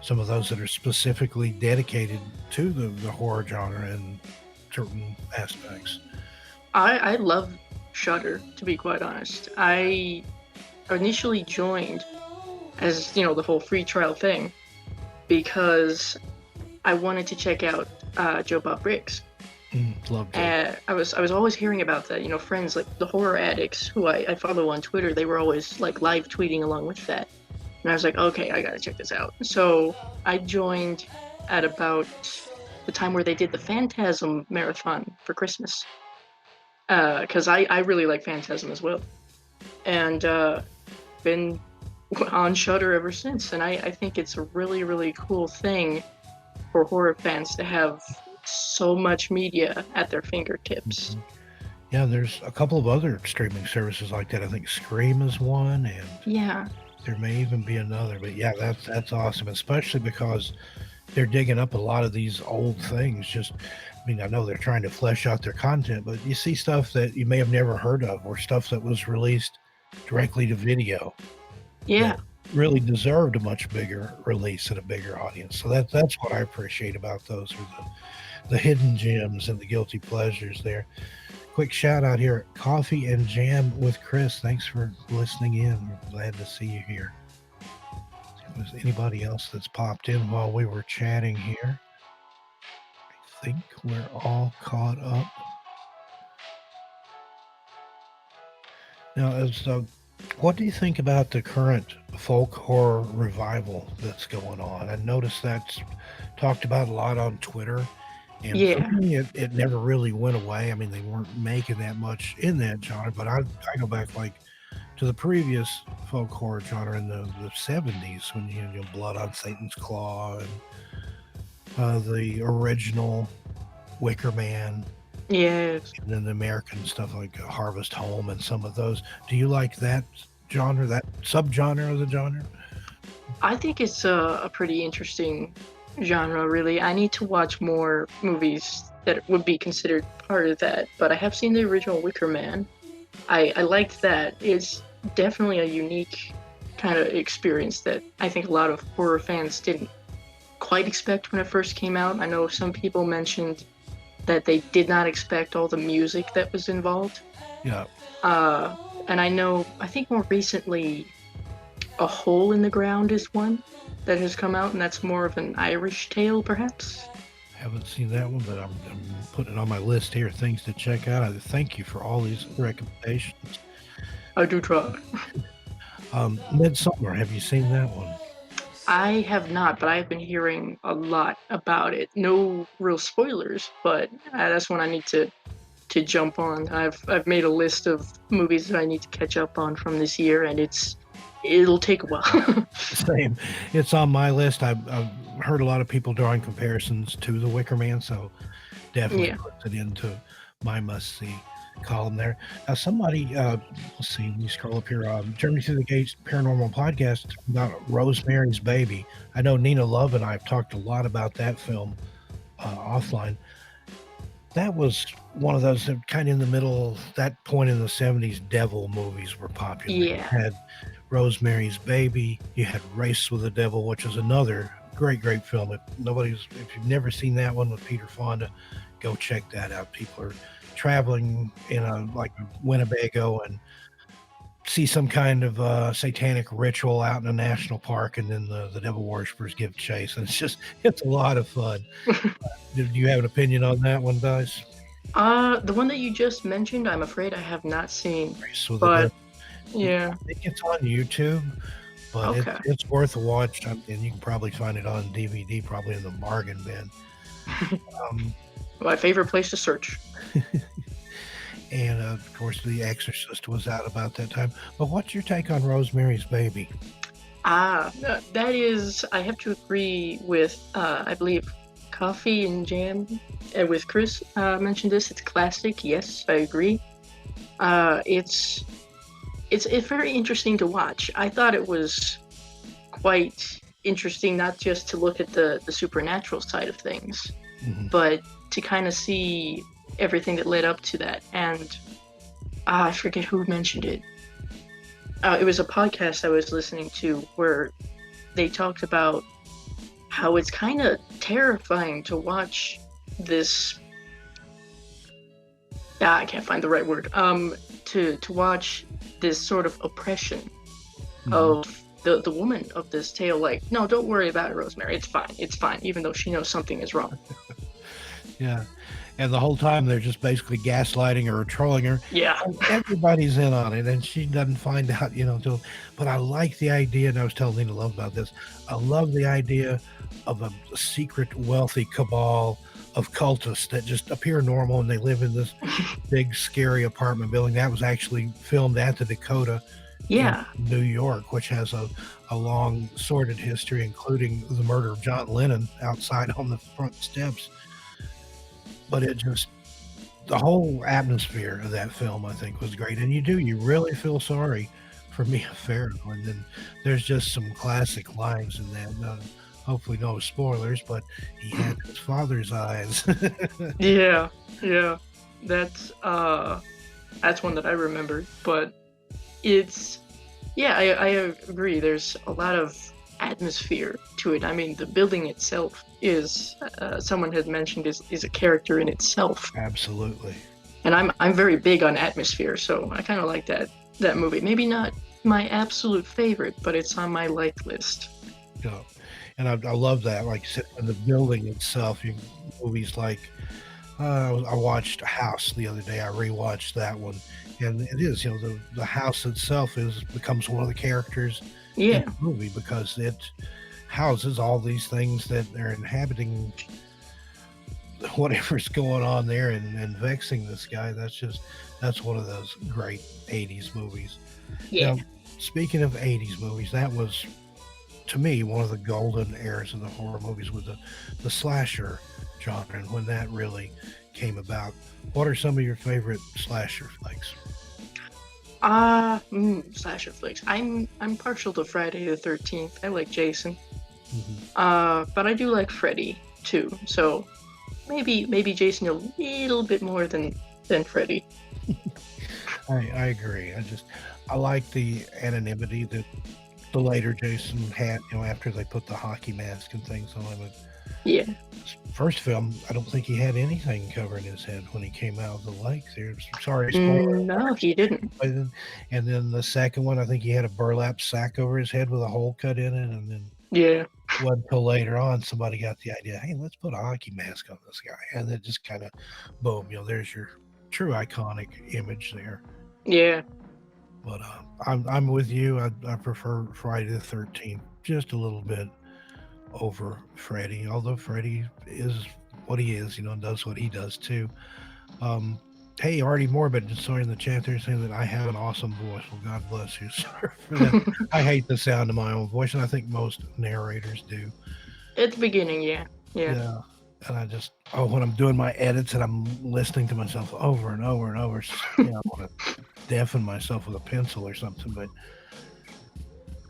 some of those that are specifically dedicated to the horror genre in certain aspects? I love Shudder, to be quite honest. I initially joined as, the whole free trial thing because I wanted to check out Joe Bob Briggs. Love Joe. I was always hearing about that. Friends like the horror addicts who I follow on Twitter, they were always like live tweeting along with that. And I was like, okay, I gotta check this out. So I joined at about the time where they did the Phantasm marathon for Christmas. Because I really like Phantasm as well. And been on Shudder ever since. And I think it's a really, really cool thing for horror fans to have so much media at their fingertips. Mhm. Yeah, there's a couple of other streaming services like that. I think Scream is one, and Yeah. there may even be another. But yeah, that's awesome, especially because they're digging up a lot of these old things. I know they're trying to flesh out their content, but you see stuff that you may have never heard of, or stuff that was released directly to video that Yeah. really deserved a much bigger release and a bigger audience. So that's what I appreciate about those, are the hidden gems and the guilty pleasures there. Quick shout out here, Coffee and Jam with Chris. Thanks for listening in. We're glad to see you here. If there's anybody else that's popped in while we were chatting here, I think we're all caught up. Now, what do you think about the current folk horror revival that's going on? I noticed that's talked about a lot on Twitter. And for Yeah. me, it never really went away. I mean, they weren't making that much in that genre, but I go back like to the previous folk horror genre in the 70s when you know Blood on Satan's Claw and the original Wicker Man, Yes. and then the American stuff like Harvest Home and some of those. Do you like that genre, that subgenre of the genre? I think it's a pretty interesting genre, really. I need to watch more movies that would be considered part of that, but I have seen the original Wicker Man. I liked that. It's definitely a unique kind of experience that I think a lot of horror fans didn't quite expect when it first came out. I know some people mentioned that they did not expect all the music that was involved. Yeah. And I think more recently, A Hole in the Ground is one that has come out, and that's more of an Irish tale, perhaps. Haven't seen that one, but I'm putting it on my list here, things to check out. Thank you for all these recommendations. I do try. Midsummer, have you seen that one? I have not, but I've been hearing a lot about it. No real spoilers, but that's one I need to jump on. I've made a list of movies that I need to catch up on from this year, and it'll take a while. Same. It's on my list. I've heard a lot of people drawing comparisons to The Wicker Man, so definitely Yeah. puts it into my must-see column there. Now, somebody, let's see, let me scroll up here. Journey Through the Gates Paranormal Podcast about Rosemary's Baby. I know Nina Love and I have talked a lot about that film offline. That was one of those that kind of in the middle, that point in the 70s, devil movies were popular. You Yeah. had Rosemary's Baby, you had Race with the Devil, which is another great film. If you've never seen that one with Peter Fonda, go check that out. People are traveling in like Winnebago and see some kind of satanic ritual out in a national park, and then the devil worshippers give chase, and it's a lot of fun. Do you have an opinion on that one, Dice? The one that you just mentioned, I'm afraid I have not seen, Race with the but Devil. yeah. I think it's on YouTube, but Okay. it's worth a watch, and you can probably find it on DVD, probably in the bargain bin. Um, My favorite place to search. and of course, The Exorcist was out about that time. But what's your take on Rosemary's Baby? That is, I have to agree with, I believe, Coffee and Jam, with Chris mentioned this. It's classic. Yes, I agree. It's very interesting to watch. I thought it was quite interesting, not just to look at the supernatural side of things, Mhm. but to kind of see everything that led up to that. And I forget who mentioned it. It was a podcast I was listening to where they talked about how it's kind of terrifying to watch this. I can't find the right word. to watch this sort of oppression Mhm. of the woman of this tale. Like, no, don't worry about it, Rosemary. It's fine, even though she knows something is wrong. Yeah, and the whole time they're just basically gaslighting her or trolling her, Yeah. and everybody's in on it, and she doesn't find out, till but I like the idea, and I was telling Lena Love about this. I love the idea of a secret wealthy cabal of cultists that just appear normal, and they live in this big, scary apartment building. That was actually filmed at the Dakota in Yeah. New York, which has a long, sordid history, including the murder of John Lennon outside on the front steps. But the whole atmosphere of that film, I think, was great. And you really feel sorry for Mia Farrow. And then there's just some classic lines in that. Hopefully, no spoilers, but he had his father's eyes. Yeah. Yeah. That's that's one that I remember. But it's yeah, I agree. There's a lot of atmosphere to it. I mean, the building itself is someone had mentioned is a character in itself. Absolutely. And I'm very big on atmosphere, so I kind of like that movie. Maybe not my absolute favorite, but it's on my like list. Yeah. And I love that. Like you said, in the building itself, movies like I watched House the other day. I rewatched that one, and it is the house itself becomes one of the characters in Yeah, the movie because it houses all these things that they're inhabiting whatever's going on there and vexing this guy. That's one of those great 80s movies. yeah, Now, speaking of 80s movies, that was to me one of the golden eras of the horror movies with the slasher genre and when that really came about. What are some of your favorite slasher flicks? slasher flicks. I'm partial to Friday the 13th. I like Jason. Hmm. But I do like Freddy too. So maybe Jason a little bit more than Freddy. I agree. I like the anonymity that the later Jason had, after they put the hockey mask and things on him. Yeah. First film, I don't think he had anything covering his head when he came out of the lake there. Sorry, spoiler No, alert. he didn't. And then the second one, I think he had a burlap sack over his head with a hole cut in it. And then Yeah. wasn't until later on somebody got the idea, hey, let's put a hockey mask on this guy. And then just kind of, boom, there's your true iconic image there. Yeah. But I'm with you. I prefer Friday the 13th just a little bit over Freddy, although Freddy is what he is, and does what he does too. Um, hey, Artie Morbid just saw in the chat there saying that I have an awesome voice. Well, God bless you, sir, for that. I hate the sound of my own voice, and I think most narrators do. At the beginning, yeah. Yeah. Yeah. And when I'm doing my edits and I'm listening to myself over and over and over, I want to deafen myself with a pencil or something. But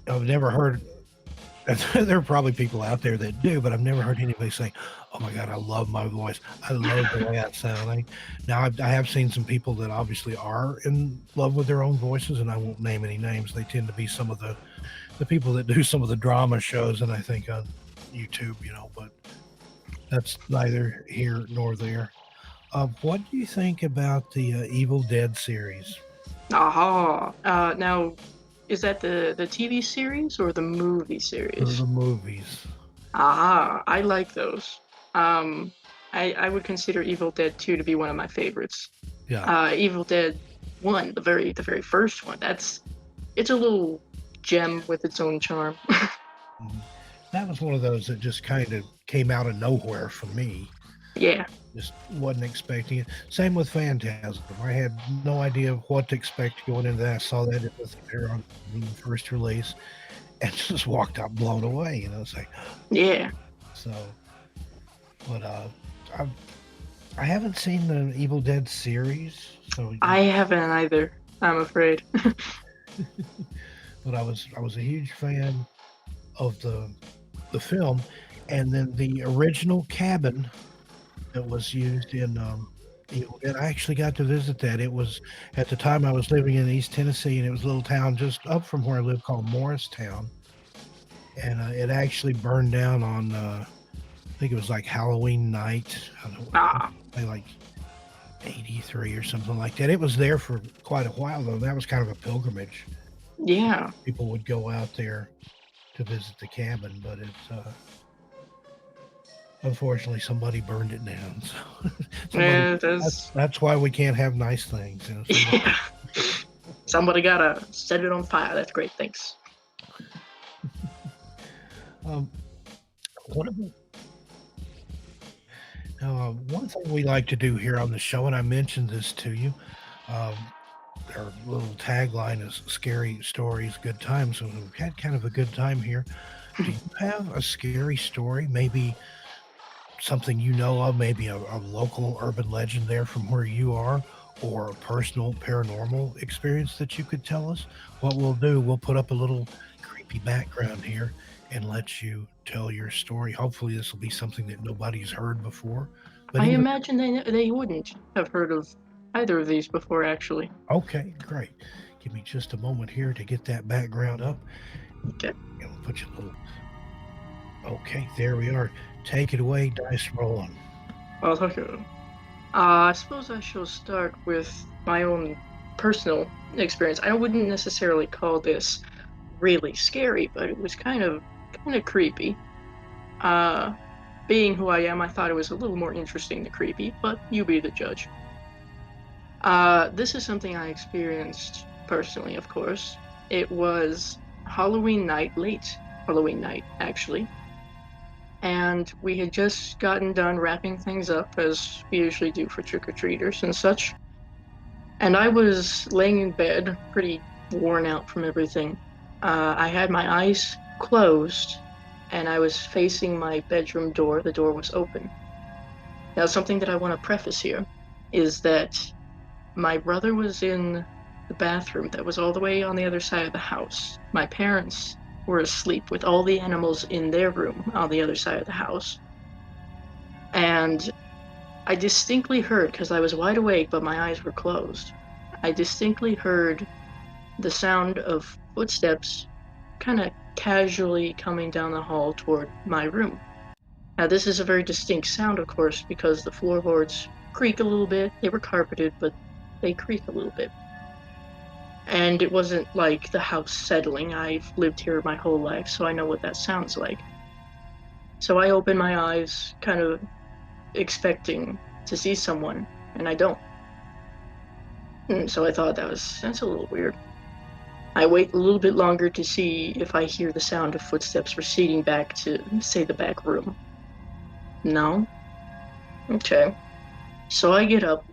I've never heard. There are probably people out there that do, but I've never heard anybody say, "Oh my God, I love my voice. I love the way I sound." Now I have seen some people that obviously are in love with their own voices, and I won't name any names. They tend to be some of the people that do some of the drama shows, and I think on YouTube, but that's neither here nor there. What do you think about the Evil Dead series? Aha. Now, is that the TV series or the movie series? The movies. Aha, I like those. Um, I would consider Evil Dead 2 to be one of my favorites. Yeah. Evil Dead 1, the very first one, it's a little gem with its own charm. Mhm. That was one of those that just kind of came out of nowhere for me. Yeah. Just wasn't expecting it. Same with Phantasm. I had no idea what to expect going into that. I saw that in the theater on the first release and just walked out blown away. It's like, Yeah. so. But I haven't seen the Evil Dead series, so I haven't either, I'm afraid. but I was a huge fan of the film, and then the original cabin that was used in Evil Dead. I actually got to visit that. It was at the time I was living in East Tennessee, and it was a little town just up from where I live called Morristown, and it actually burned down on I think it was like Halloween night. I don't know, Ah. they like '83 or something like that. It was there for quite a while, though. That was kind of a pilgrimage. Yeah. People would go out there to visit the cabin, but it's unfortunately somebody burned it down. So somebody Yeah, there's that's why we can't have nice things. You know, somebody, yeah. Somebody gotta set it on fire. That's great. Thanks. um, what about one thing we like to do here on the show, and I mentioned this to you. Um, our little tagline is "Scary Stories, Good Times." So we've had kind of a good time here. Do you have a scary story? Maybe something you know of, maybe a local urban legend there from where you are, or a personal paranormal experience that you could tell us? What we'll do, we'll put up a little creepy background here and let you tell your story. Hopefully, this will be something that nobody's heard before. But I in the imagine they wouldn't have heard of either of these before, actually. Okay, great. Give me just a moment here to get that background up, Okay. and we'll put you a little. Okay, there we are. Take it away, Dice Rollen. Okay. I suppose I shall start with my own personal experience. I wouldn't necessarily call this really scary, but it was kind of creepy. Uh, Being who I am, I thought it was a little more interesting than creepy, but you be the judge. This is something I experienced personally, of course. It was Halloween night, late Halloween night, actually. And we had just gotten done wrapping things up, as we usually do for trick-or-treaters and such. And I was laying in bed, pretty worn out from everything. I had my eyes closed, and I was facing my bedroom door. The door was open. Now, something that I want to preface here is that my brother was in the bathroom that was all the way on the other side of the house. My parents were asleep with all the animals in their room on the other side of the house. And I distinctly heard, because I was wide awake, but my eyes were closed, I distinctly heard the sound of footsteps kind of casually coming down the hall toward my room. Now, this is a very distinct sound, of course, because the floorboards creak a little bit. They were carpeted, but they creak a little bit. And it wasn't like the house settling. I've lived here my whole life, so I know what that sounds like. So I open my eyes, kind of expecting to see someone, and I don't. And so I thought that's a little weird. I wait a little bit longer to see if I hear the sound of footsteps receding back to, say, the back room. No? Okay. So I get up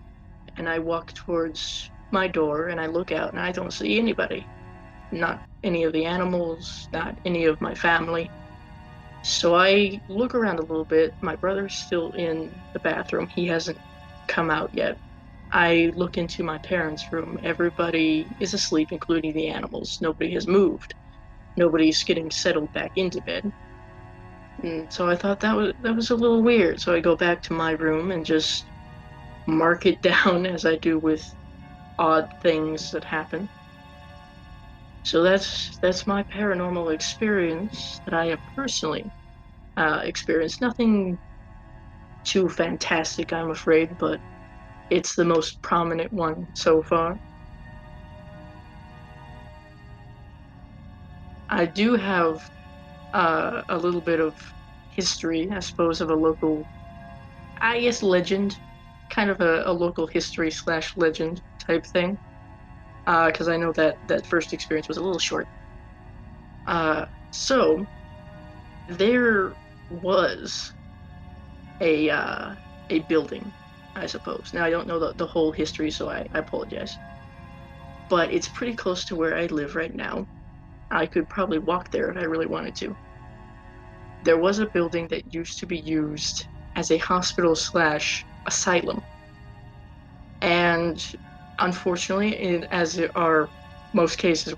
and I walk towards my door and I look out and I don't see anybody. Not any of the animals, not any of my family. So I look around a little bit. My brother's still in the bathroom. He hasn't come out yet. I look into my parents' room. Everybody is asleep, including the animals. Nobody has moved. Nobody's getting settled back into bed. And so I thought that was a little weird. So I go back to my room and just mark it down as I do with odd things that happen. So that's my paranormal experience that I have personally experienced. Nothing too fantastic, I'm afraid, but it's the most prominent one so far. I do have a little bit of history, I suppose, of a local, I guess, legend, kind of a local history slash legend type thing. Because I know that first experience was a little short. So there was a building, I suppose. Now I don't know the whole history, so I apologize. But it's pretty close to where I live right now. I could probably walk there if I really wanted to. There was a building that used to be used as a hospital slash asylum. And unfortunately, as are most cases,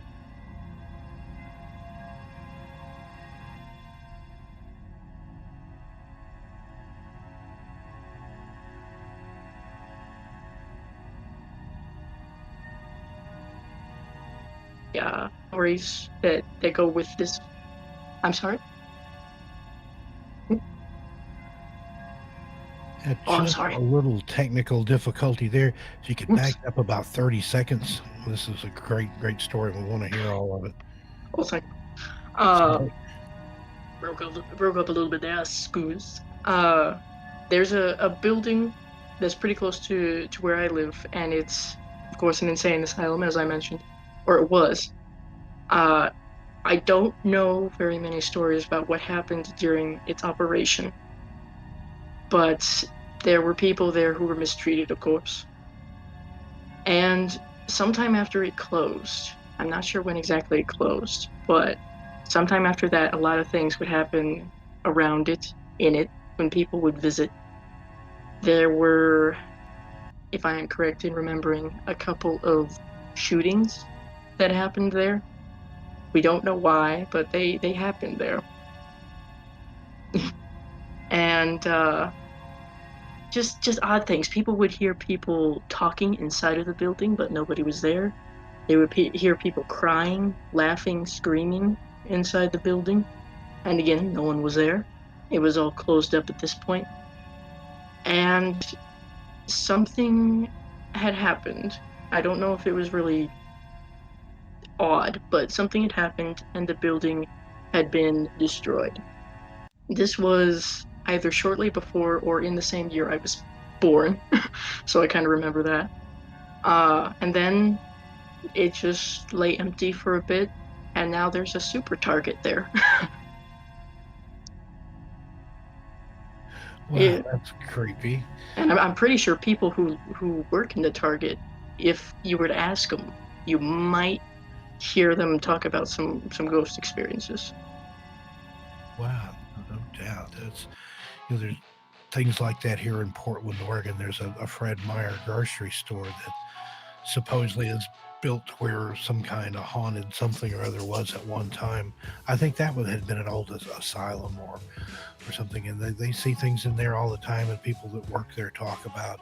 stories that go with this. I'm sorry. Oh, I'm Just sorry. a little technical difficulty there. If you could back Oops. up about 30 seconds, this is a great story. We want to hear all of it. Oh, sorry. Uh, Sorry. broke up a little bit there. Screws. There's a building that's pretty close to where I live, and it's of course an insane asylum, as I mentioned, or it was. Uh, I don't know very many stories about what happened during its operation, but there were people there who were mistreated, of course. And sometime after it closed, I'm not sure when exactly it closed, but sometime after that, a lot of things would happen around it, in it, when people would visit. There were, if I am correct in remembering, a couple of shootings that happened there. We don't know why, but they happened there. And just odd things. People would hear people talking inside of the building, but nobody was there. They would hear people crying, laughing, screaming inside the building. And again, no one was there. It was all closed up at this point. And something had happened. I don't know if it was really odd, but something had happened and the building had been destroyed. This was either shortly before or in the same year I was born, so I kind of remember that. And then it just lay empty for a bit, and now there's a super Target there. Wow, Yeah, that's creepy. and I'm pretty sure people who work in the Target, if you were to ask them, you might hear them talk about some ghost experiences. Wow, no doubt. There's things like that here in Portland, Oregon. There's a Fred Meyer grocery store that supposedly is built where some kind of haunted something or other was at one time. I think that one had been an old asylum or something, and they see things in there all the time, and people that work there talk about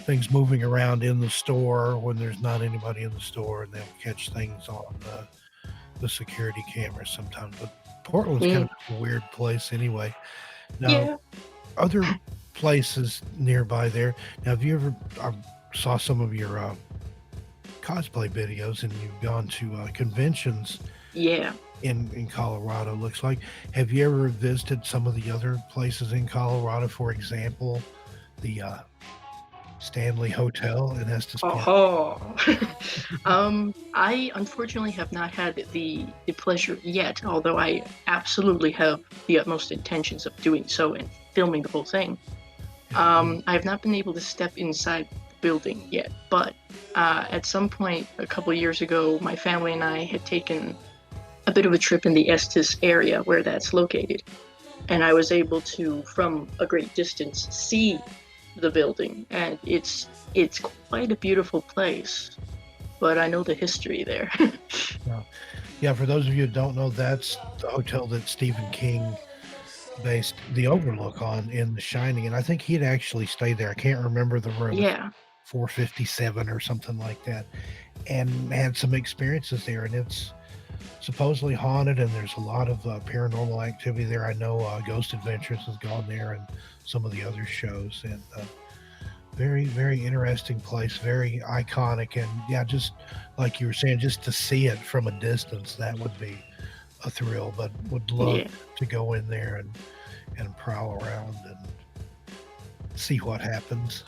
things moving around in the store when there's not anybody in the store, and they'll catch things on the security cameras sometimes. But Portland's kind Mm, of a weird place anyway. Now, yeah, other places nearby there. Now, have you ever? I saw some of your cosplay videos, and you've gone to conventions yeah. in Colorado. Looks like. Have you ever visited some of the other places in Colorado? For example, the Stanley Hotel in Estes Park. Oh, I unfortunately have not had the pleasure yet, although I absolutely have the utmost intentions of doing so and filming the whole thing. Yeah, I have not been able to step inside the building yet, but at some point a couple of years ago, my family and I had taken a bit of a trip in the Estes area where that's located, and I was able to, from a great distance, see the building, and it's quite a beautiful place. But I know the history there. yeah. Yeah, for those of you who don't know, that's the hotel that Stephen King based The Overlook on in The Shining, and I think he'd actually stayed there. I can't remember the room, Yeah, 457 or something like that, and had some experiences there, and it's supposedly haunted, and there's a lot of paranormal activity there. I know Ghost Adventures has gone there, and some of the other shows, and very interesting place, very iconic, and yeah, just like you were saying, just to see it from a distance, that would be a thrill. But would love yeah. to go in there and prowl around and see what happens.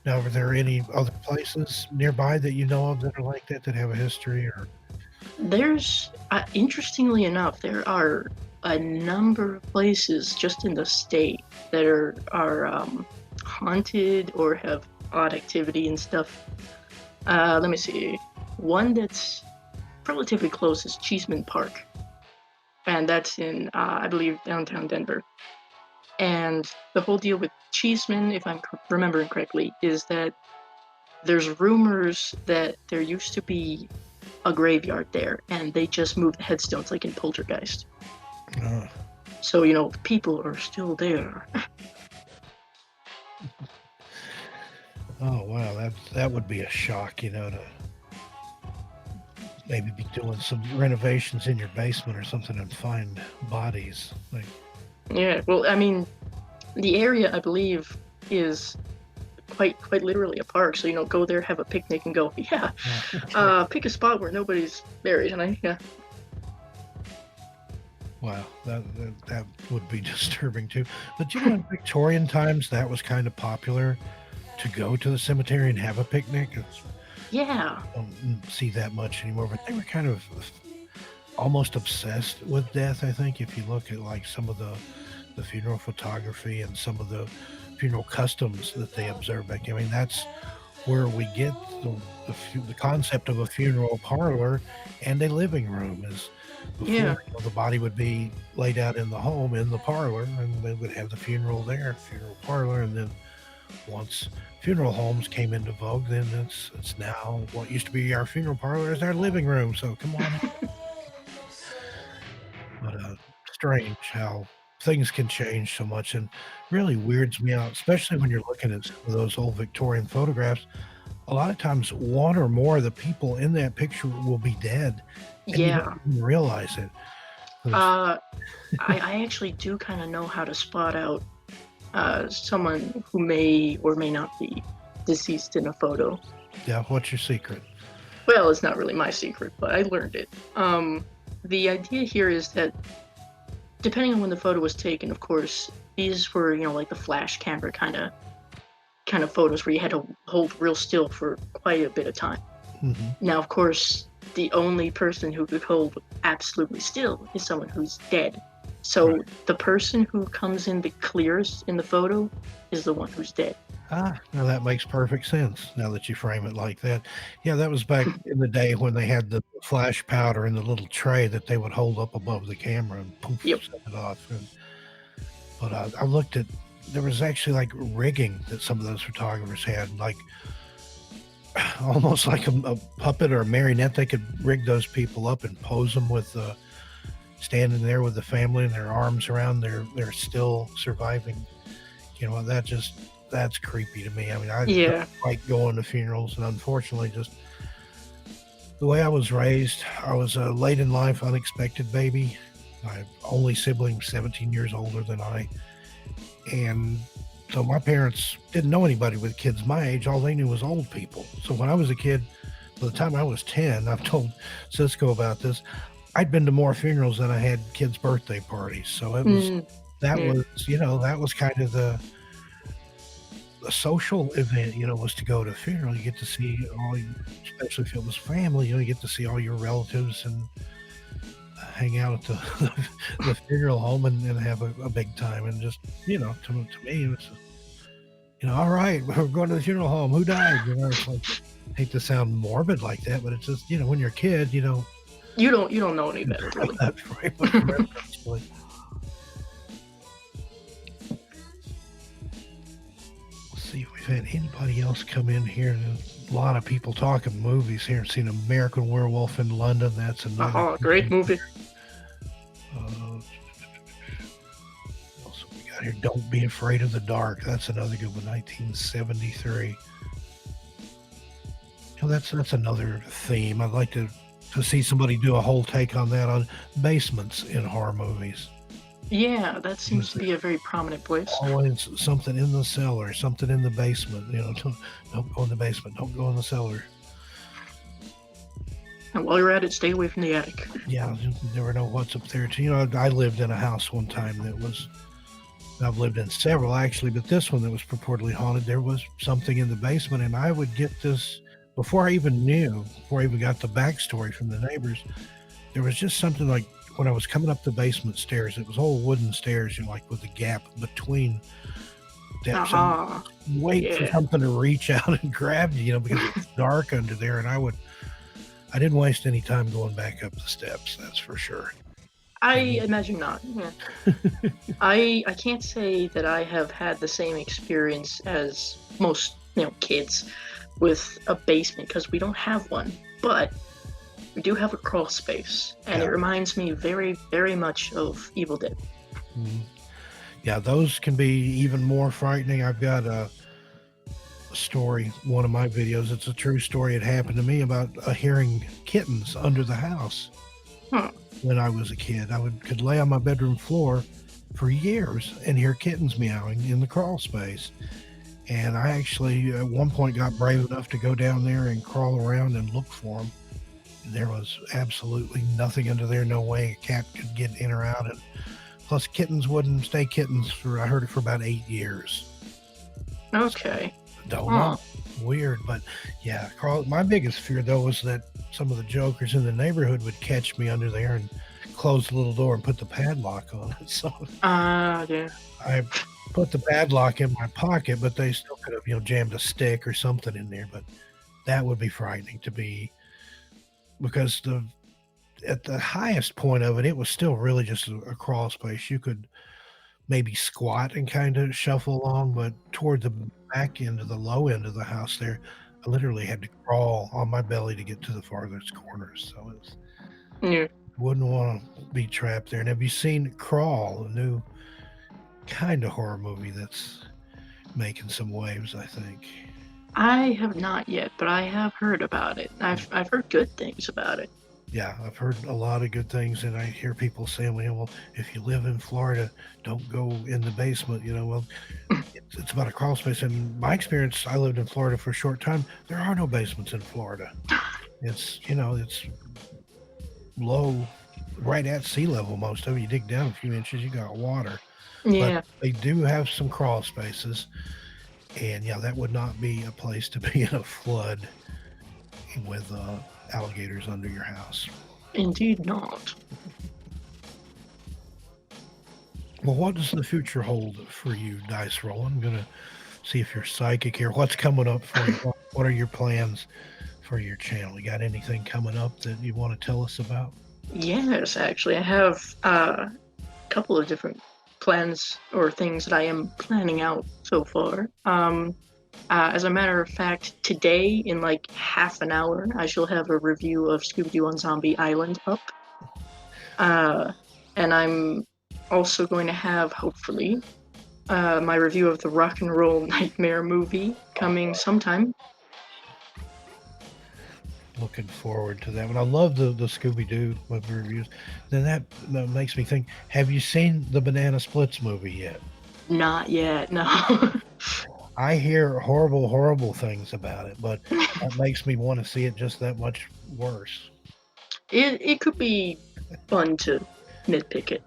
Now, are there any other places nearby that you know of that are like that that have a history or? There's, interestingly enough, there are a number of places just in the state that are haunted or have odd activity and stuff. Let me see. One that's relatively close is Cheeseman Park, and that's in, I believe, downtown Denver. And the whole deal with Cheeseman, if I'm remembering correctly, is that there's rumors that there used to be a graveyard there, and they just moved the headstones like in Poltergeist. Uh, So, people are still there. oh wow, that would be a shock, to maybe be doing some renovations in your basement or something and find bodies. Like, Yeah, well, I mean, the area, I believe, is quite literally a park. So go there, have a picnic, and go. Yeah, Okay. pick a spot where nobody's buried, and yeah. Wow, that would be disturbing too. But in Victorian times, that was kind of popular to go to the cemetery and have a picnic. Yeah. Don't see that much anymore, but they were kind of almost obsessed with death. I think if you look at like some of the funeral photography and some of the funeral customs that they observe back then, I mean, that's where we get the concept of a funeral parlor and a living room is before Yeah. the body would be laid out in the home in the parlor, and they would have the funeral there, funeral parlor, and then once funeral homes came into vogue, then it's now what used to be our funeral parlor is our living room. So come on in. But strange how things can change so much and really weirds me out, especially when you're looking at some of those old Victorian photographs. A lot of times, one or more of the people in that picture will be dead, and you don't Yeah. even realize it. 'Cause Uh, I actually do kind of know how to spot out someone who may or may not be deceased in a photo. yeah, what's your secret? Well, it's not really my secret, but I learned it. The idea here is that depending on when the photo was taken, of course, these were, like the flash camera kind of photos where you had to hold real still for quite a bit of time. Mhm. Now, of course, the only person who could hold absolutely still is someone who's dead. Right. So the person who comes in the clearest in the photo is the one who's dead. Now that makes perfect sense now that you frame it like that. Yeah, that was back in the day when they had the flash powder in the little tray that they would hold up above the camera and poof, Yep. set it off. But I looked at there was actually like rigging that some of those photographers had, like almost like a puppet or a marionette. They could rig those people up and pose them with standing there with the family and their arms around their still surviving. That's creepy to me. I mean, I don't Yeah. like going to funerals, and unfortunately, just the way I was raised, I was a late in life, unexpected baby. My only sibling, 17 years older than I, and so my parents didn't know anybody with kids my age. All they knew was old people. So when I was a kid, by the time I was 10, I've told Cisco about this. I'd been to more funerals than I had kids' birthday parties. So Mm, that yeah. was, that was kind of the social event, was to go to a funeral. You get to see especially if it was family, you get to see all your relatives and hang out at the funeral home and have a big time. And just, to me, it was just, all right, we're going to the funeral home. Who died? It's like, I hate to sound morbid like that, but it's just, when you're a kid, You don't know any better, really. that's very much reference. Like, let's see if we've had anybody else come in here. There's a lot of people talking movies here. Seen American Werewolf in London. That's another Oh, good great one. movie. Uh, what else we got here? Don't Be Afraid of the Dark. That's another good one. 1973. That's another theme. I'd like to see somebody do a whole take on that on basements in horror movies. Yeah, that seems Because to be a very prominent place. always something in the cellar, something in the basement. Don't go in the basement. Don't go in the cellar. And while you're at it, stay away from the attic. Yeah, you never know what's up there. Too. I lived in a house one time that was. I've lived in several actually, but this one that was purportedly haunted. There was something in the basement, and I would get this before I even got the backstory from the neighbors. There was just something like when I was coming up the basement stairs. It was all wooden stairs, like with a gap between steps, and Aha. wait for Yeah. something to reach out and grab you, because it's dark under there, and I didn't waste any time going back up the steps. That's for sure. I And imagine not. Yeah. I can't say that I have had the same experience as most, kids with a basement because we don't have one. But we do have a crawl space, and yeah, it reminds me very, very much of Evil Dead. mhm. Yeah, those can be even more frightening. I've got a story, one of my videos. It's a true story. It happened to me about hearing kittens under the house Huh. when I was a kid. I could lay on my bedroom floor for years and hear kittens meowing in the crawl space. And I actually, at one point, got brave enough to go down there and crawl around and look for them. There was absolutely nothing under there. No way a cat could get in or out. And plus, kittens wouldn't stay kittens for, I heard it, for about 8 years. Okay. Don't Huh. know. Weird. But yeah, my biggest fear, though, was that some of the jokers in the neighborhood would catch me under there and close the little door and put the padlock on it. So Yeah. I put the padlock in my pocket, but they still could have, jammed a stick or something in there. But that would be frightening to be, because at the highest point of it, it was still really just a crawl space. You could maybe squat and kind of shuffle along, but toward the back end of the low end of the house there, I literally had to crawl on my belly to get to the farthest corners. So Yeah. wouldn't want to be trapped there. And have you seen Crawl, a new kind of horror movie that's making some waves, I think? I have not yet, but I have heard about it. I've heard good things about it. Yeah, I've heard a lot of good things, and I hear people saying, well, if you live in Florida, don't go in the basement. Well, it's about a crawl space. In my experience, I lived in Florida for a short time. There are no basements in Florida. It's low, right at sea level. Most of it, you dig down a few inches, you got water. But Yeah. they do have some crawl spaces, and yeah, that would not be a place to be in a flood with alligators under your house. Indeed not. Well, what does the future hold for you, Dice Rollen? I'm gonna see if you're psychic here. What's coming up for you? What are your plans for your channel? You got anything coming up that you want to tell us about? Yes, actually, I have a couple of different plans or things that I am planning out so far. As a matter of fact, today in like half an hour, I shall have a review of Scooby-Doo on Zombie Island up. And I'm also going to have, hopefully, my review of the Rock and Roll Nightmare movie coming sometime. Looking forward to that one. I love the Scooby Doo movie reviews. Then that makes me think: have you seen the Banana Splits movie yet? Not yet, no. I hear horrible, horrible things about it, but that makes me want to see it just that much worse. It could be fun to nitpick it.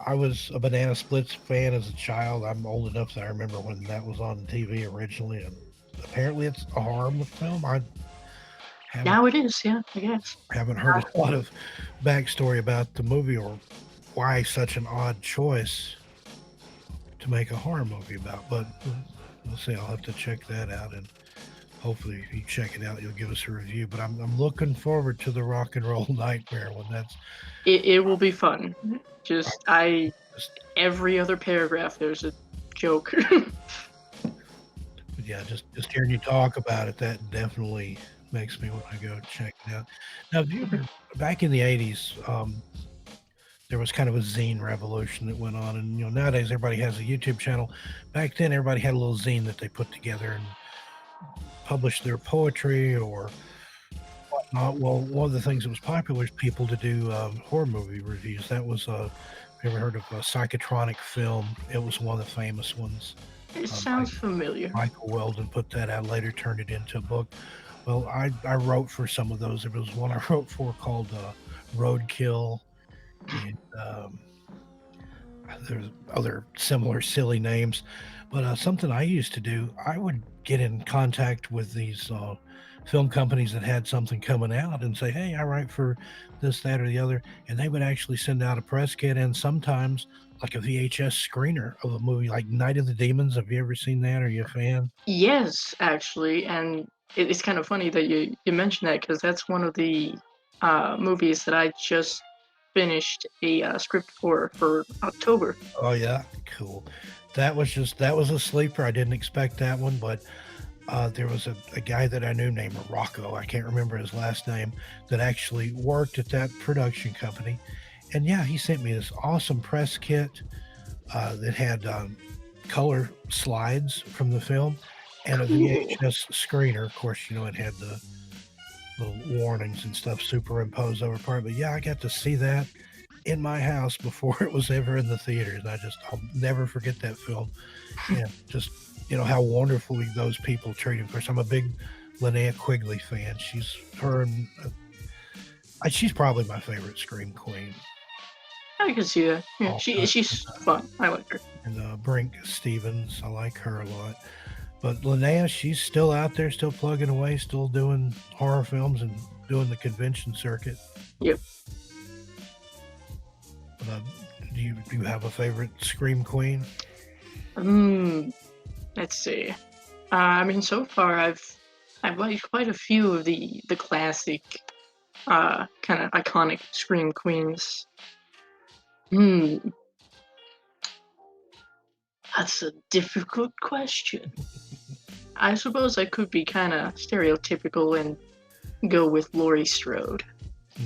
I was a Banana Splits fan as a child. I'm old enough that I remember when that was on TV originally, and apparently it's a horror film. I haven't Now it is, yeah, I guess. haven't heard a lot of backstory about the movie or why such an odd choice to make a horror movie about. But we'll see. I'll have to check that out, and hopefully, if you check it out, you'll give us a review. But I'm looking forward to the Rock and Roll Nightmare when that's It will be fun. Just every other paragraph there's a joke. yeah, just hearing you talk about it, that definitely makes me want to go check it out. Now, have you ever, back in the '80s, there was kind of a zine revolution that went on, and nowadays everybody has a YouTube channel. Back then, everybody had a little zine that they put together and published their poetry or whatnot. Well, one of the things that was popular is people to do horror movie reviews. That was have you ever heard of Psychotronic Film? It was one of the famous ones. It sounds familiar. Michael Weldon put that out, later turned it into a book. Well, I wrote for some of those. There was one I wrote for called Roadkill, and there's other similar silly names. But something I used to do, I would get in contact with these film companies that had something coming out and say, hey, I write for this, that, or the other. And they would actually send out a press kit and sometimes like a VHS screener of a movie like Night of the Demons. Have you ever seen that? Are you a fan? Yes, actually, and it's kind of funny that you mentioned that because that's one of the movies that I just finished a script for October. Oh yeah, cool. That was a sleeper. I didn't expect that one, but there was a guy that I knew named Rocco. I can't remember his last name, that actually worked at that production company. And yeah, he sent me this awesome press kit that had color slides from the film and a Cool. VHS screener. Of course, it had the little warnings and stuff superimposed over part. But yeah, I got to see that in my house before it was ever in the theaters. I'll never forget that film. Yeah, just how wonderfully those people treat him. Of course, I'm a big Linnea Quigley fan. She's probably my favorite Scream Queen. I can see that. Yeah, All time. she's fun. I like her. And Brink Stevens, I like her a lot. But Linnea, she's still out there, still plugging away, still doing horror films and doing the convention circuit. Yep. Do you have a favorite Scream Queen? Let's see. I mean, so far I've liked quite a few of the classic, kind of iconic Scream Queens. That's a difficult question. I suppose I could be kind of stereotypical and go with Laurie Strode.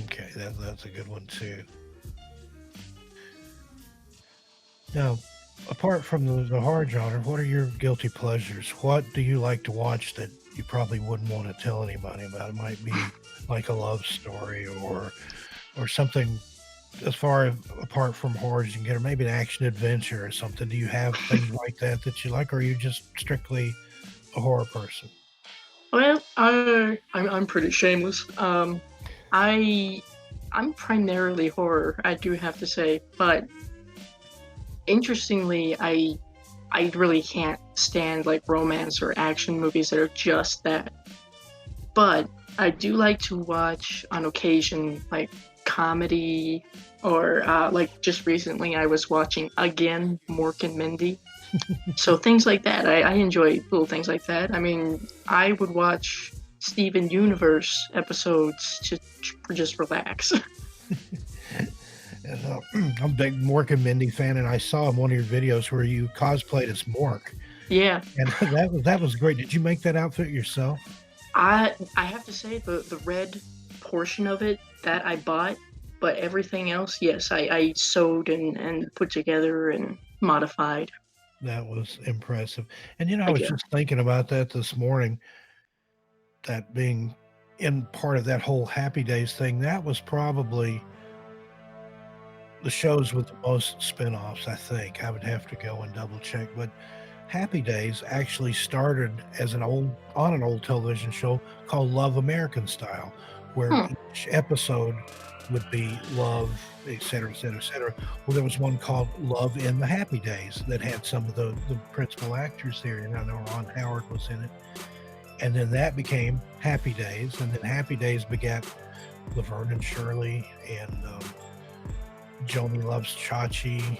Okay, that's a good one too. Now, apart from the horror genre, what are your guilty pleasures? What do you like to watch that you probably wouldn't want to tell anybody about? It might be like a love story or something as far apart from horror as you can get, or maybe an action adventure or something. Do you have things like that you like, or are you just strictly a horror person? Well, I'm pretty shameless. I'm primarily horror, I do have to say, but interestingly, I really can't stand like romance or action movies that are just that. But I do like to watch on occasion like comedy or like just recently I was watching again Mork and Mindy. So things like that. I enjoy little things like that. I mean, I would watch Steven Universe episodes to just relax. I'm a big Mork and Mindy fan, and I saw in one of your videos where you cosplayed as Mork. Yeah. And that was great. Did you make that outfit yourself? I have to say the red portion of it that I bought, but everything else, yes, I sewed and put together and modified. That was impressive. And I was just thinking about that this morning, that being in part of that whole Happy Days thing, that was probably the shows with the most spinoffs, I think. I would have to go and double check, but Happy Days actually started as an old television show called Love American Style, where each episode would be love, et cetera, et cetera, et cetera. Well, there was one called Love in the Happy Days that had some of the principal actors there. And I know Ron Howard was in it. And then that became Happy Days. And then Happy Days begat Laverne and Shirley and Joni Loves Chachi.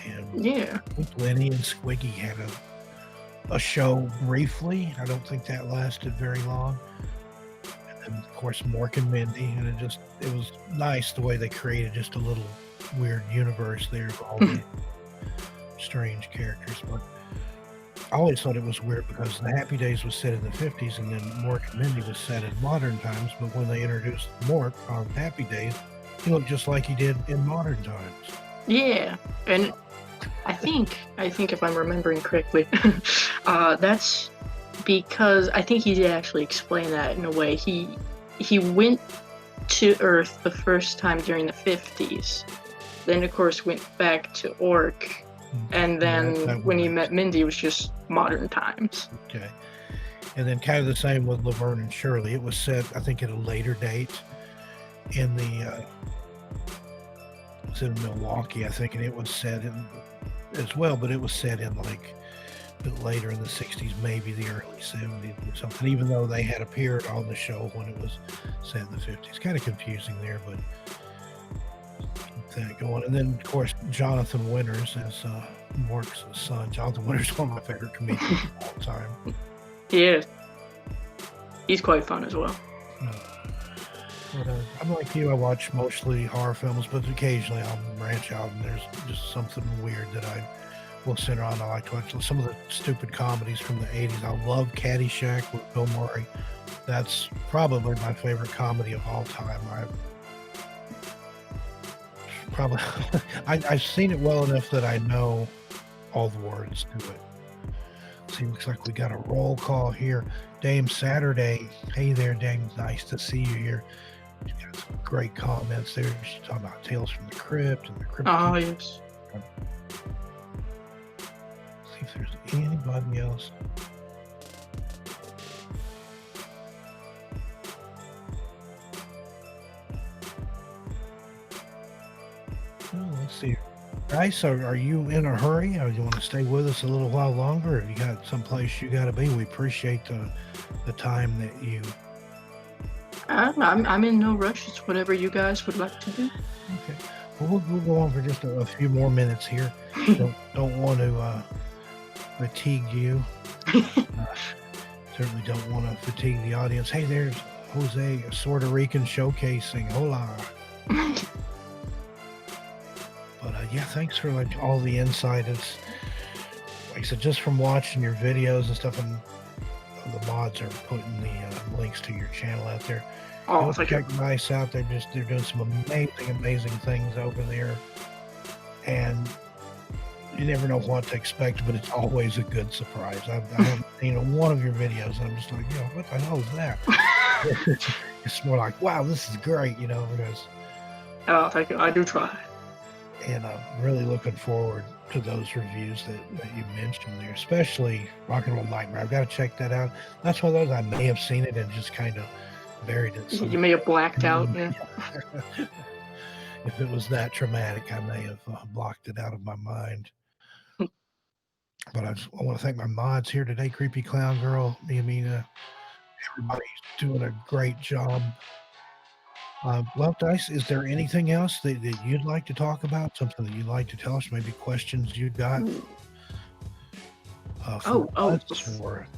And yeah, Lenny and Squiggy had a show briefly. I don't think that lasted very long. And of course, Mork and Mindy, and it was nice the way they created just a little weird universe there of all the strange characters. But I always thought it was weird because the Happy Days was set in the 50s, and then Mork and Mindy was set in modern times. But when they introduced Mork on Happy Days, he looked just like he did in modern times. Yeah, and I think if I'm remembering correctly, that's because I think he did actually explain that in a way. He went to Earth the first time during the 50s, then of course went back to Orc, and then when he met Mindy, it was just modern times. Okay, and then kind of the same with Laverne and Shirley. It was set, I think, at a later date in the. In Milwaukee, I think, and it was set in as well, but it was set in like a bit later in the 60s, maybe the early 70s or something, even though they had appeared on the show when it was set in the 50s. Kind of confusing there, but keep that going. And then, of course, Jonathan Winters as Mork's son. Jonathan Winters is one of my favorite comedians of all time. Yeah, he's quite fun as well. But, I'm like you, I watch mostly horror films, but occasionally I'll branch out and there's just something weird that I will sit around. I like to watch some of the stupid comedies from the 80s. I love Caddyshack with Bill Murray. That's probably my favorite comedy of all time. I've seen it well enough that I know all the words to it. Seems like we got a roll call here. Dame Saturday. Hey there, Dame. Nice to see you here. She's got some great comments there. She's talking about Tales from the Crypt and the Crypt. Oh, yes. See if there's anybody else. Oh, let's see. Dice, are you in a hurry, or do you want to stay with us a little while longer? Or you got someplace you got to be? We appreciate the time that you. I'm in no rush. It's whatever you guys would like to do. Okay. Well, we'll go on for just a few more minutes here. Don't want to fatigue you. Certainly don't want to fatigue the audience. Hey, there's Jose, Puerto Rican showcasing. Hola. But yeah, thanks for like all the insight. It's like I said, just from watching your videos and stuff, and the mods are putting the links to your channel out there. Oh, Go check Dice out. They're doing some amazing things over there, and you never know what to expect, but it's always a good surprise. I haven't seen one of your videos, and I'm just like, what the hell is that? It's more like, wow, this is great, because. Oh, thank you. I do try. And I'm really looking forward to those reviews that you mentioned there, especially Rock and Roll Nightmare. I've got to check that out. That's one of those I may have seen it and just kind of buried it. You may have blacked out. Yeah. If it was that traumatic, I may have blocked it out of my mind. But I want to thank my mods here today, Creepy Clown Girl, Niamina. Everybody's doing a great job. Well, Dice, is there anything else that you'd like to talk about? Something that you'd like to tell us? Maybe questions you got for us, or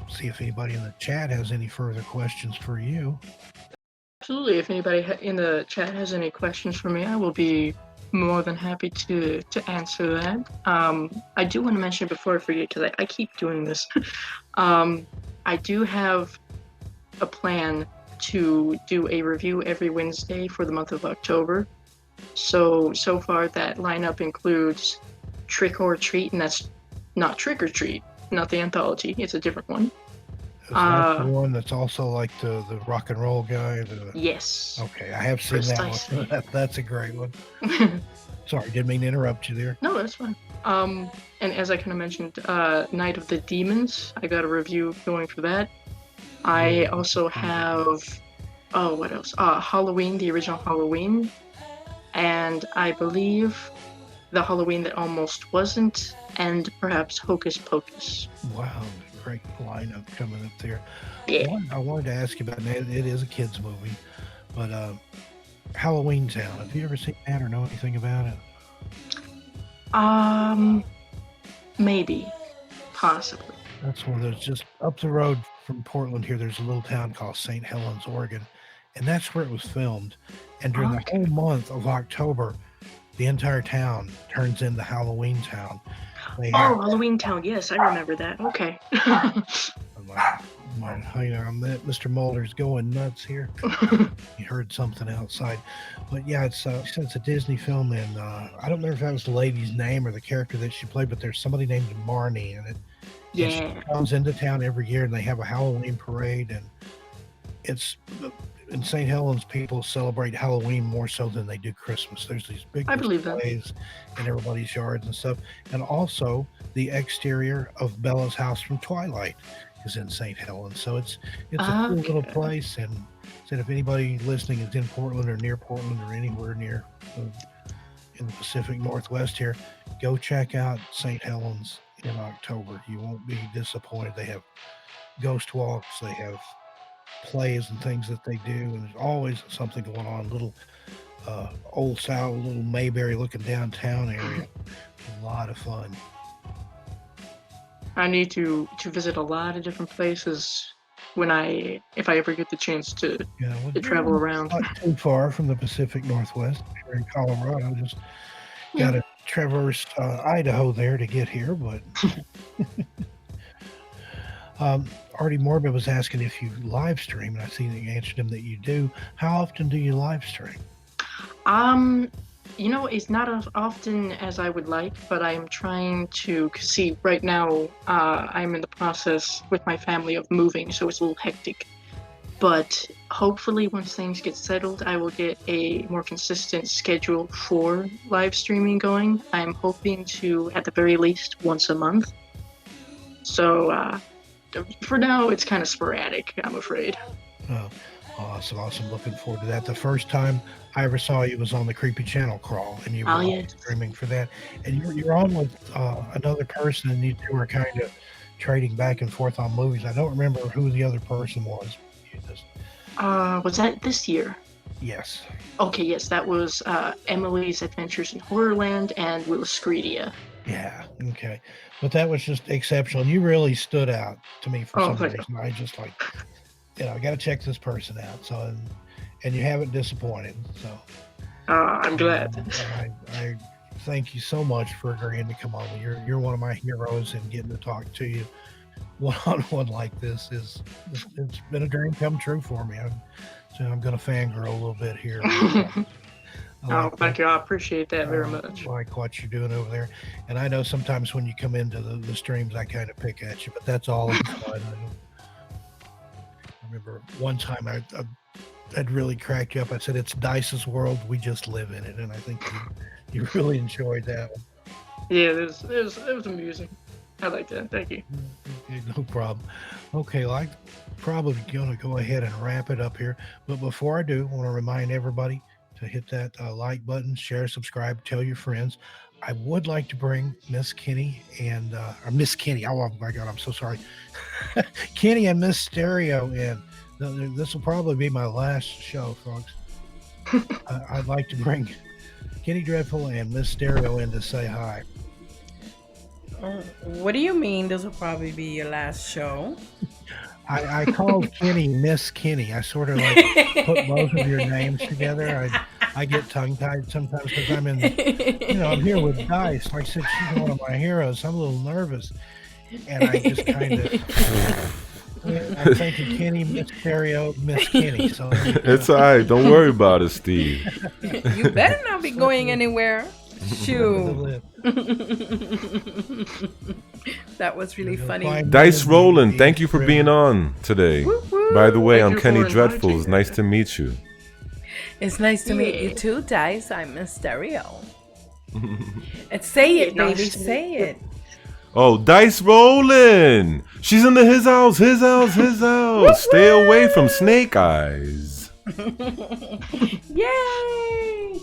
see if anybody in the chat has any further questions for you. Absolutely. If anybody in the chat has any questions for me, I will be more than happy to answer that. I do want to mention before I forget, because I keep doing this. I do have a plan to do a review every Wednesday for the month of October. So far that lineup includes Trick or Treat, and that's not Trick or Treat, not the anthology. It's a different one. Is that the one that's also like the rock and roll guy? Yes. Okay, I have seen Precisely. that one. That's a great one. Sorry, didn't mean to interrupt you there. No, that's fine. And as I kind of mentioned, Night of the Demons, I got a review going for that. I also have, what else? Halloween, the original Halloween, and I believe the Halloween that almost wasn't, and perhaps Hocus Pocus. Wow, great lineup coming up there. Yeah. I wanted to ask you about that. It is a kids movie, but Halloween Town. Have you ever seen that or know anything about it? Maybe, possibly. That's one of those just up the road from Portland here. There's a little town called St. Helens, Oregon, and that's where it was filmed. And during the whole month of October, the entire town turns into Halloween Town. Halloween Town. Yes, I remember that. Okay. Mr. Mulder's going nuts here. He heard something outside. But yeah, it's a Disney film, and I don't remember if that was the lady's name or the character that she played, but there's somebody named Marnie in it. Yeah. And she comes into town every year, and they have a Halloween parade, and it's in St. Helens, people celebrate Halloween more so than they do Christmas. There's these big displays in everybody's yards and stuff. And also, the exterior of Bella's house from Twilight is in St. Helens. So it's a cool little place. And said if anybody listening is in Portland or near Portland or anywhere near in the Pacific Northwest here, go check out St. Helens in October. You won't be disappointed. They have ghost walks. They have plays and things that they do, and there's always something going on. Little old style, little Mayberry looking downtown area. A lot of fun. I need to visit a lot of different places if I ever get the chance to travel around. Not too far from the Pacific Northwest. Here in Colorado, just got to traverse Idaho there to get here, but. Artie Morbid was asking if you live stream, and I see that you answered him that you do. How often do you live stream? It's not as often as I would like, but I'm trying to see right now. I'm in the process with my family of moving, so it's a little hectic. But hopefully, once things get settled, I will get a more consistent schedule for live streaming going. I'm hoping to, at the very least, once a month. So for now, it's kind of sporadic, I'm afraid. Oh, awesome. Looking forward to that. The first time I ever saw you was on the Creepy Channel Crawl, and you were Oh, live yes. streaming for that. And you're on with another person, and you two were kind of trading back and forth on movies. I don't remember who the other person was. You just, Was that this year? yes. Okay, yes, that was Emily's Adventures in Horrorland and Williscredia. Yeah. Okay. But that was just exceptional. You really stood out to me for some thank you. reason. I just like, I got to check this person out. So, and you haven't disappointed. So. I'm glad. I thank you so much for agreeing to come on. You're one of my heroes, and getting to talk to you one on one like this it's been a dream come true for me. I'm going to fangirl a little bit here. Thank you. I appreciate that very much. I like what you're doing over there, and I know sometimes when you come into the streams, I kind of pick at you, but that's all in fun. I remember one time I'd really cracked you up. I said, "It's Dice's world. We just live in it," and I think you really enjoyed that one. Yeah, it was amusing. I like that. Thank you. No problem. Okay, well, I'm probably going to go ahead and wrap it up here. But before I do, I want to remind everybody to hit that like button, share, subscribe, tell your friends. I would like to bring Miss Kenny and or Miss Kenny. Oh my God, I'm so sorry. Kenny and Miss Stereo in. This will probably be my last show, folks. I'd like to bring Kenny Dreadful and Miss Stereo in to say hi. What do you mean this will probably be your last show? I called Kenny Miss Kenny. I sort of like put both of your names together. I get tongue-tied sometimes because I'm I'm here with Dice. Like I said, she's one of my heroes. I'm a little nervous. And I just kind of... I'm thinking Kenny, Miss Stereo, Miss Kenny. So it's all right. Don't worry about it, Steve. You better not be going anywhere. Shoot. That was really funny. Dice Rollen, thank you for being on today. Woo-woo. By the way, I'm Thank you Kenny for Dreadful. inviting It's me. nice to meet you. It's nice to meet you too, Dice. I'm Miss Stereo. And say it, Nice baby. to Say meet you. it. Oh, Dice Rollen. She's in his house. Stay away from Snake Eyes. Yay!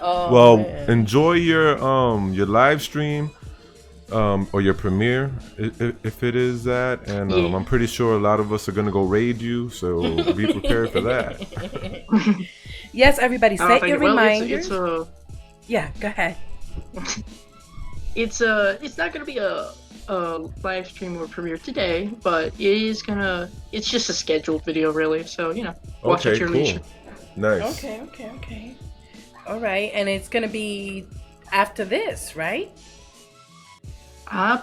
Oh, Well, man. enjoy your live stream or your premiere if it is that, and Yeah. I'm pretty sure a lot of us are gonna go raid you, so be prepared for that. Yes, everybody, set your reminders. It's Yeah, go ahead. it's not gonna be a live stream or premiere today, but it's just a scheduled video really. So watch Okay, at your cool, leisure. nice. Okay. All right, and it's gonna be after this, right?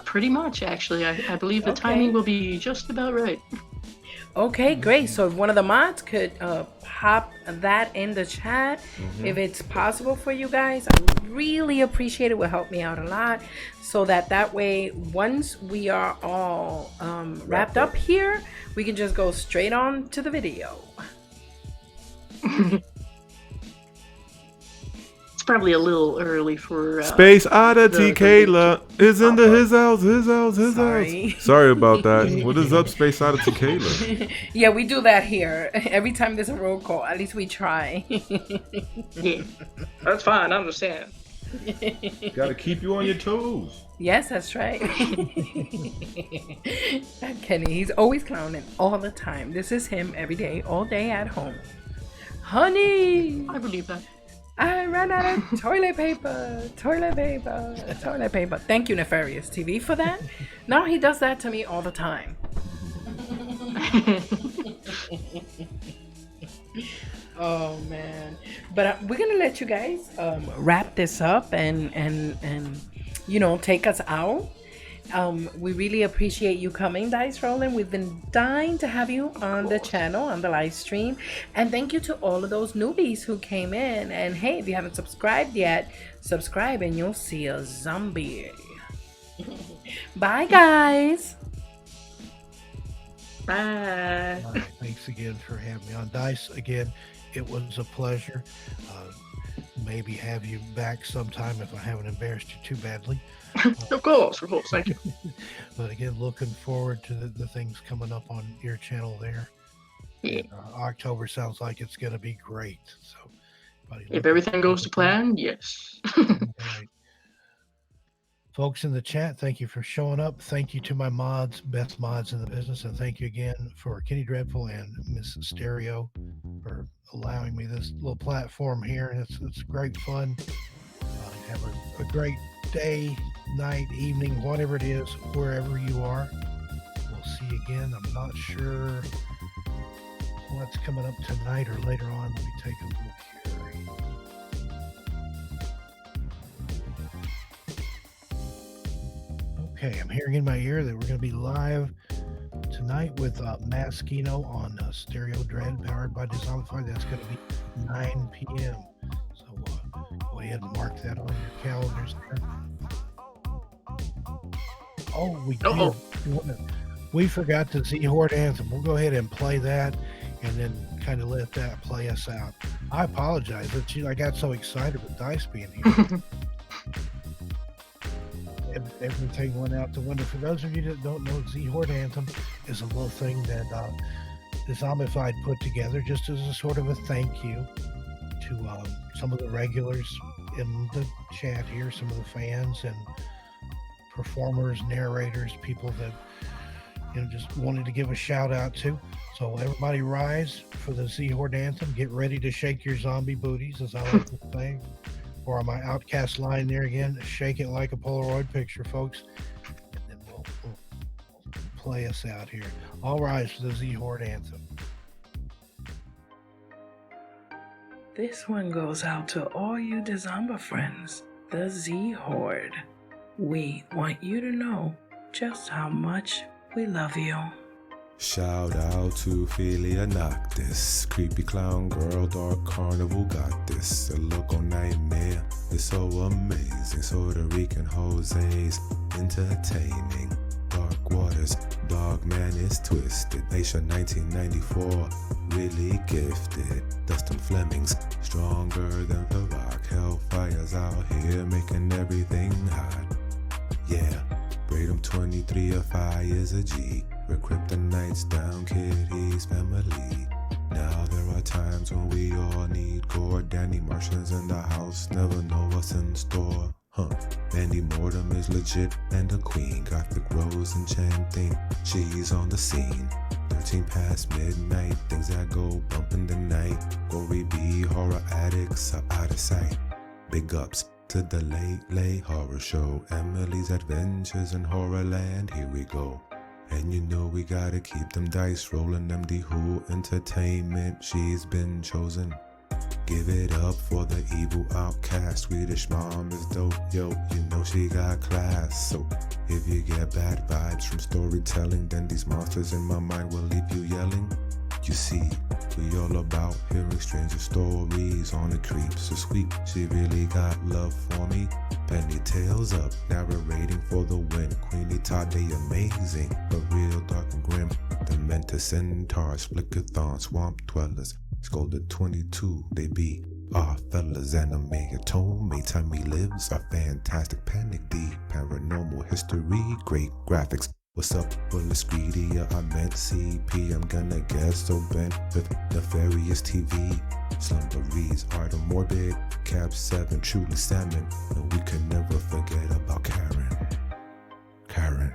Pretty much actually. I believe the Okay. timing will be just about right. Okay, great. So if one of the mods could pop that in the chat, if it's possible for you guys, I would really appreciate it. Will help me out a lot, so that way, once we are all wrapped up here, we can just go straight on to the video. It's probably a little early for Space Oddity the- Kayla is in his house. Sorry. Sorry about that. What is up, Space Oddity Kayla? Yeah, we do that here every time there's a roll call. At least we try. Yeah, that's fine. I understand. Gotta keep you on your toes. Yes, that's right. Kenny, he's always clowning all the time. This is him every day, all day at home. Honey, I believe that. I ran out of toilet paper. Thank you, Nefarious TV, for that. Now he does that to me all the time. Oh man, but we're gonna let you guys wrap this up and take us out. We really appreciate you coming, Dice Rollen. We've been dying to have you on the channel, on the live stream. And thank you to all of those newbies who came in. And hey, if you haven't subscribed yet, subscribe and you'll see a zombie. Bye, guys. Bye. All right, thanks again for having me on. Dice, again, it was a pleasure. Maybe have you back sometime if I haven't embarrassed you too badly. Of course. Thank you. But again, looking forward to the things coming up on your channel there. Yeah. And, October sounds like it's going to be great. So, If everything goes to plan, yes. All right. Folks in the chat, thank you for showing up. Thank you to my mods, best mods in the business. And thank you again for Kenny Dreadful and Miss Stereo for allowing me this little platform here. It's great fun. Have a great day, night, evening, whatever it is, wherever you are. We'll see you again. I'm not sure what's coming up tonight or later on. Let me take a look here. Okay, I'm hearing in my ear that we're going to be live tonight with Maskino on Stereo Dread powered by Dezombified. That's going to be 9 p.m. So go ahead and mark that on your calendars there. Oh, we forgot the Z-Horde anthem. We'll go ahead and play that and then kind of let that play us out. I apologize that I got so excited with Dice being here. Everything went out the window. For those of you that don't know, Z-Horde Anthem is a little thing that Dezombified put together just as a sort of a thank you to some of the regulars in the chat here, some of the fans and performers, narrators, people that just wanted to give a shout out to. So everybody rise for the Z-Horde Anthem. Get ready to shake your zombie booties, as I like to say. Or my Outcast line there again, shake it like a Polaroid picture, folks. And then we'll play us out here. All rise for the Z-Horde Anthem. This one goes out to all you Dezomba friends, the Z-Horde. We want you to know just how much we love you. Shout out to Ophelia Noctis, creepy clown girl, dark carnival got this. A local nightmare, it's so amazing. Puerto Rican Jose's entertaining. Dark waters, dog man is twisted. Asia 1994, really gifted. Dustin Flemings, stronger than the rock. Hellfire's out here making everything hot. Yeah, Braden 23 of fire's a G. We're kryptonites down, kid, he's family. Now there are times when we all need gore. Danny Martians in the house, never know what's in store. Mandy Mortem is legit and a queen. Gothic Rose enchanting, she's on the scene. 13 past midnight, things that go bump in the night. Gory B, horror addicts are out of sight. Big ups to the late horror show. Emily's Adventures in Horrorland, here we go. And you know we gotta keep them dice rolling. MD Who Entertainment, she's been chosen. Give it up for the evil outcast. Swedish mom is dope, yo, you know she got class. So if you get bad vibes from storytelling, then these monsters in my mind will leave you yelling. You see, we all about hearing stranger stories on the creeps. So sweet, she really got love for me. Penny tails up, narrating for the win. Queenie Tade amazing, but real dark and grim. Dementor centaurs, flickathon, swamp dwellers. Scolded 22, they be our fellas. Anime Atome, time he lives. Our fantastic panic deep, paranormal history, great graphics. What's up, Bullis Greedy? I meant CP. I'm gonna get so bent with nefarious TV. Slumberies, art of morbid. Cap 7, truly salmon. And we can never forget about Karen.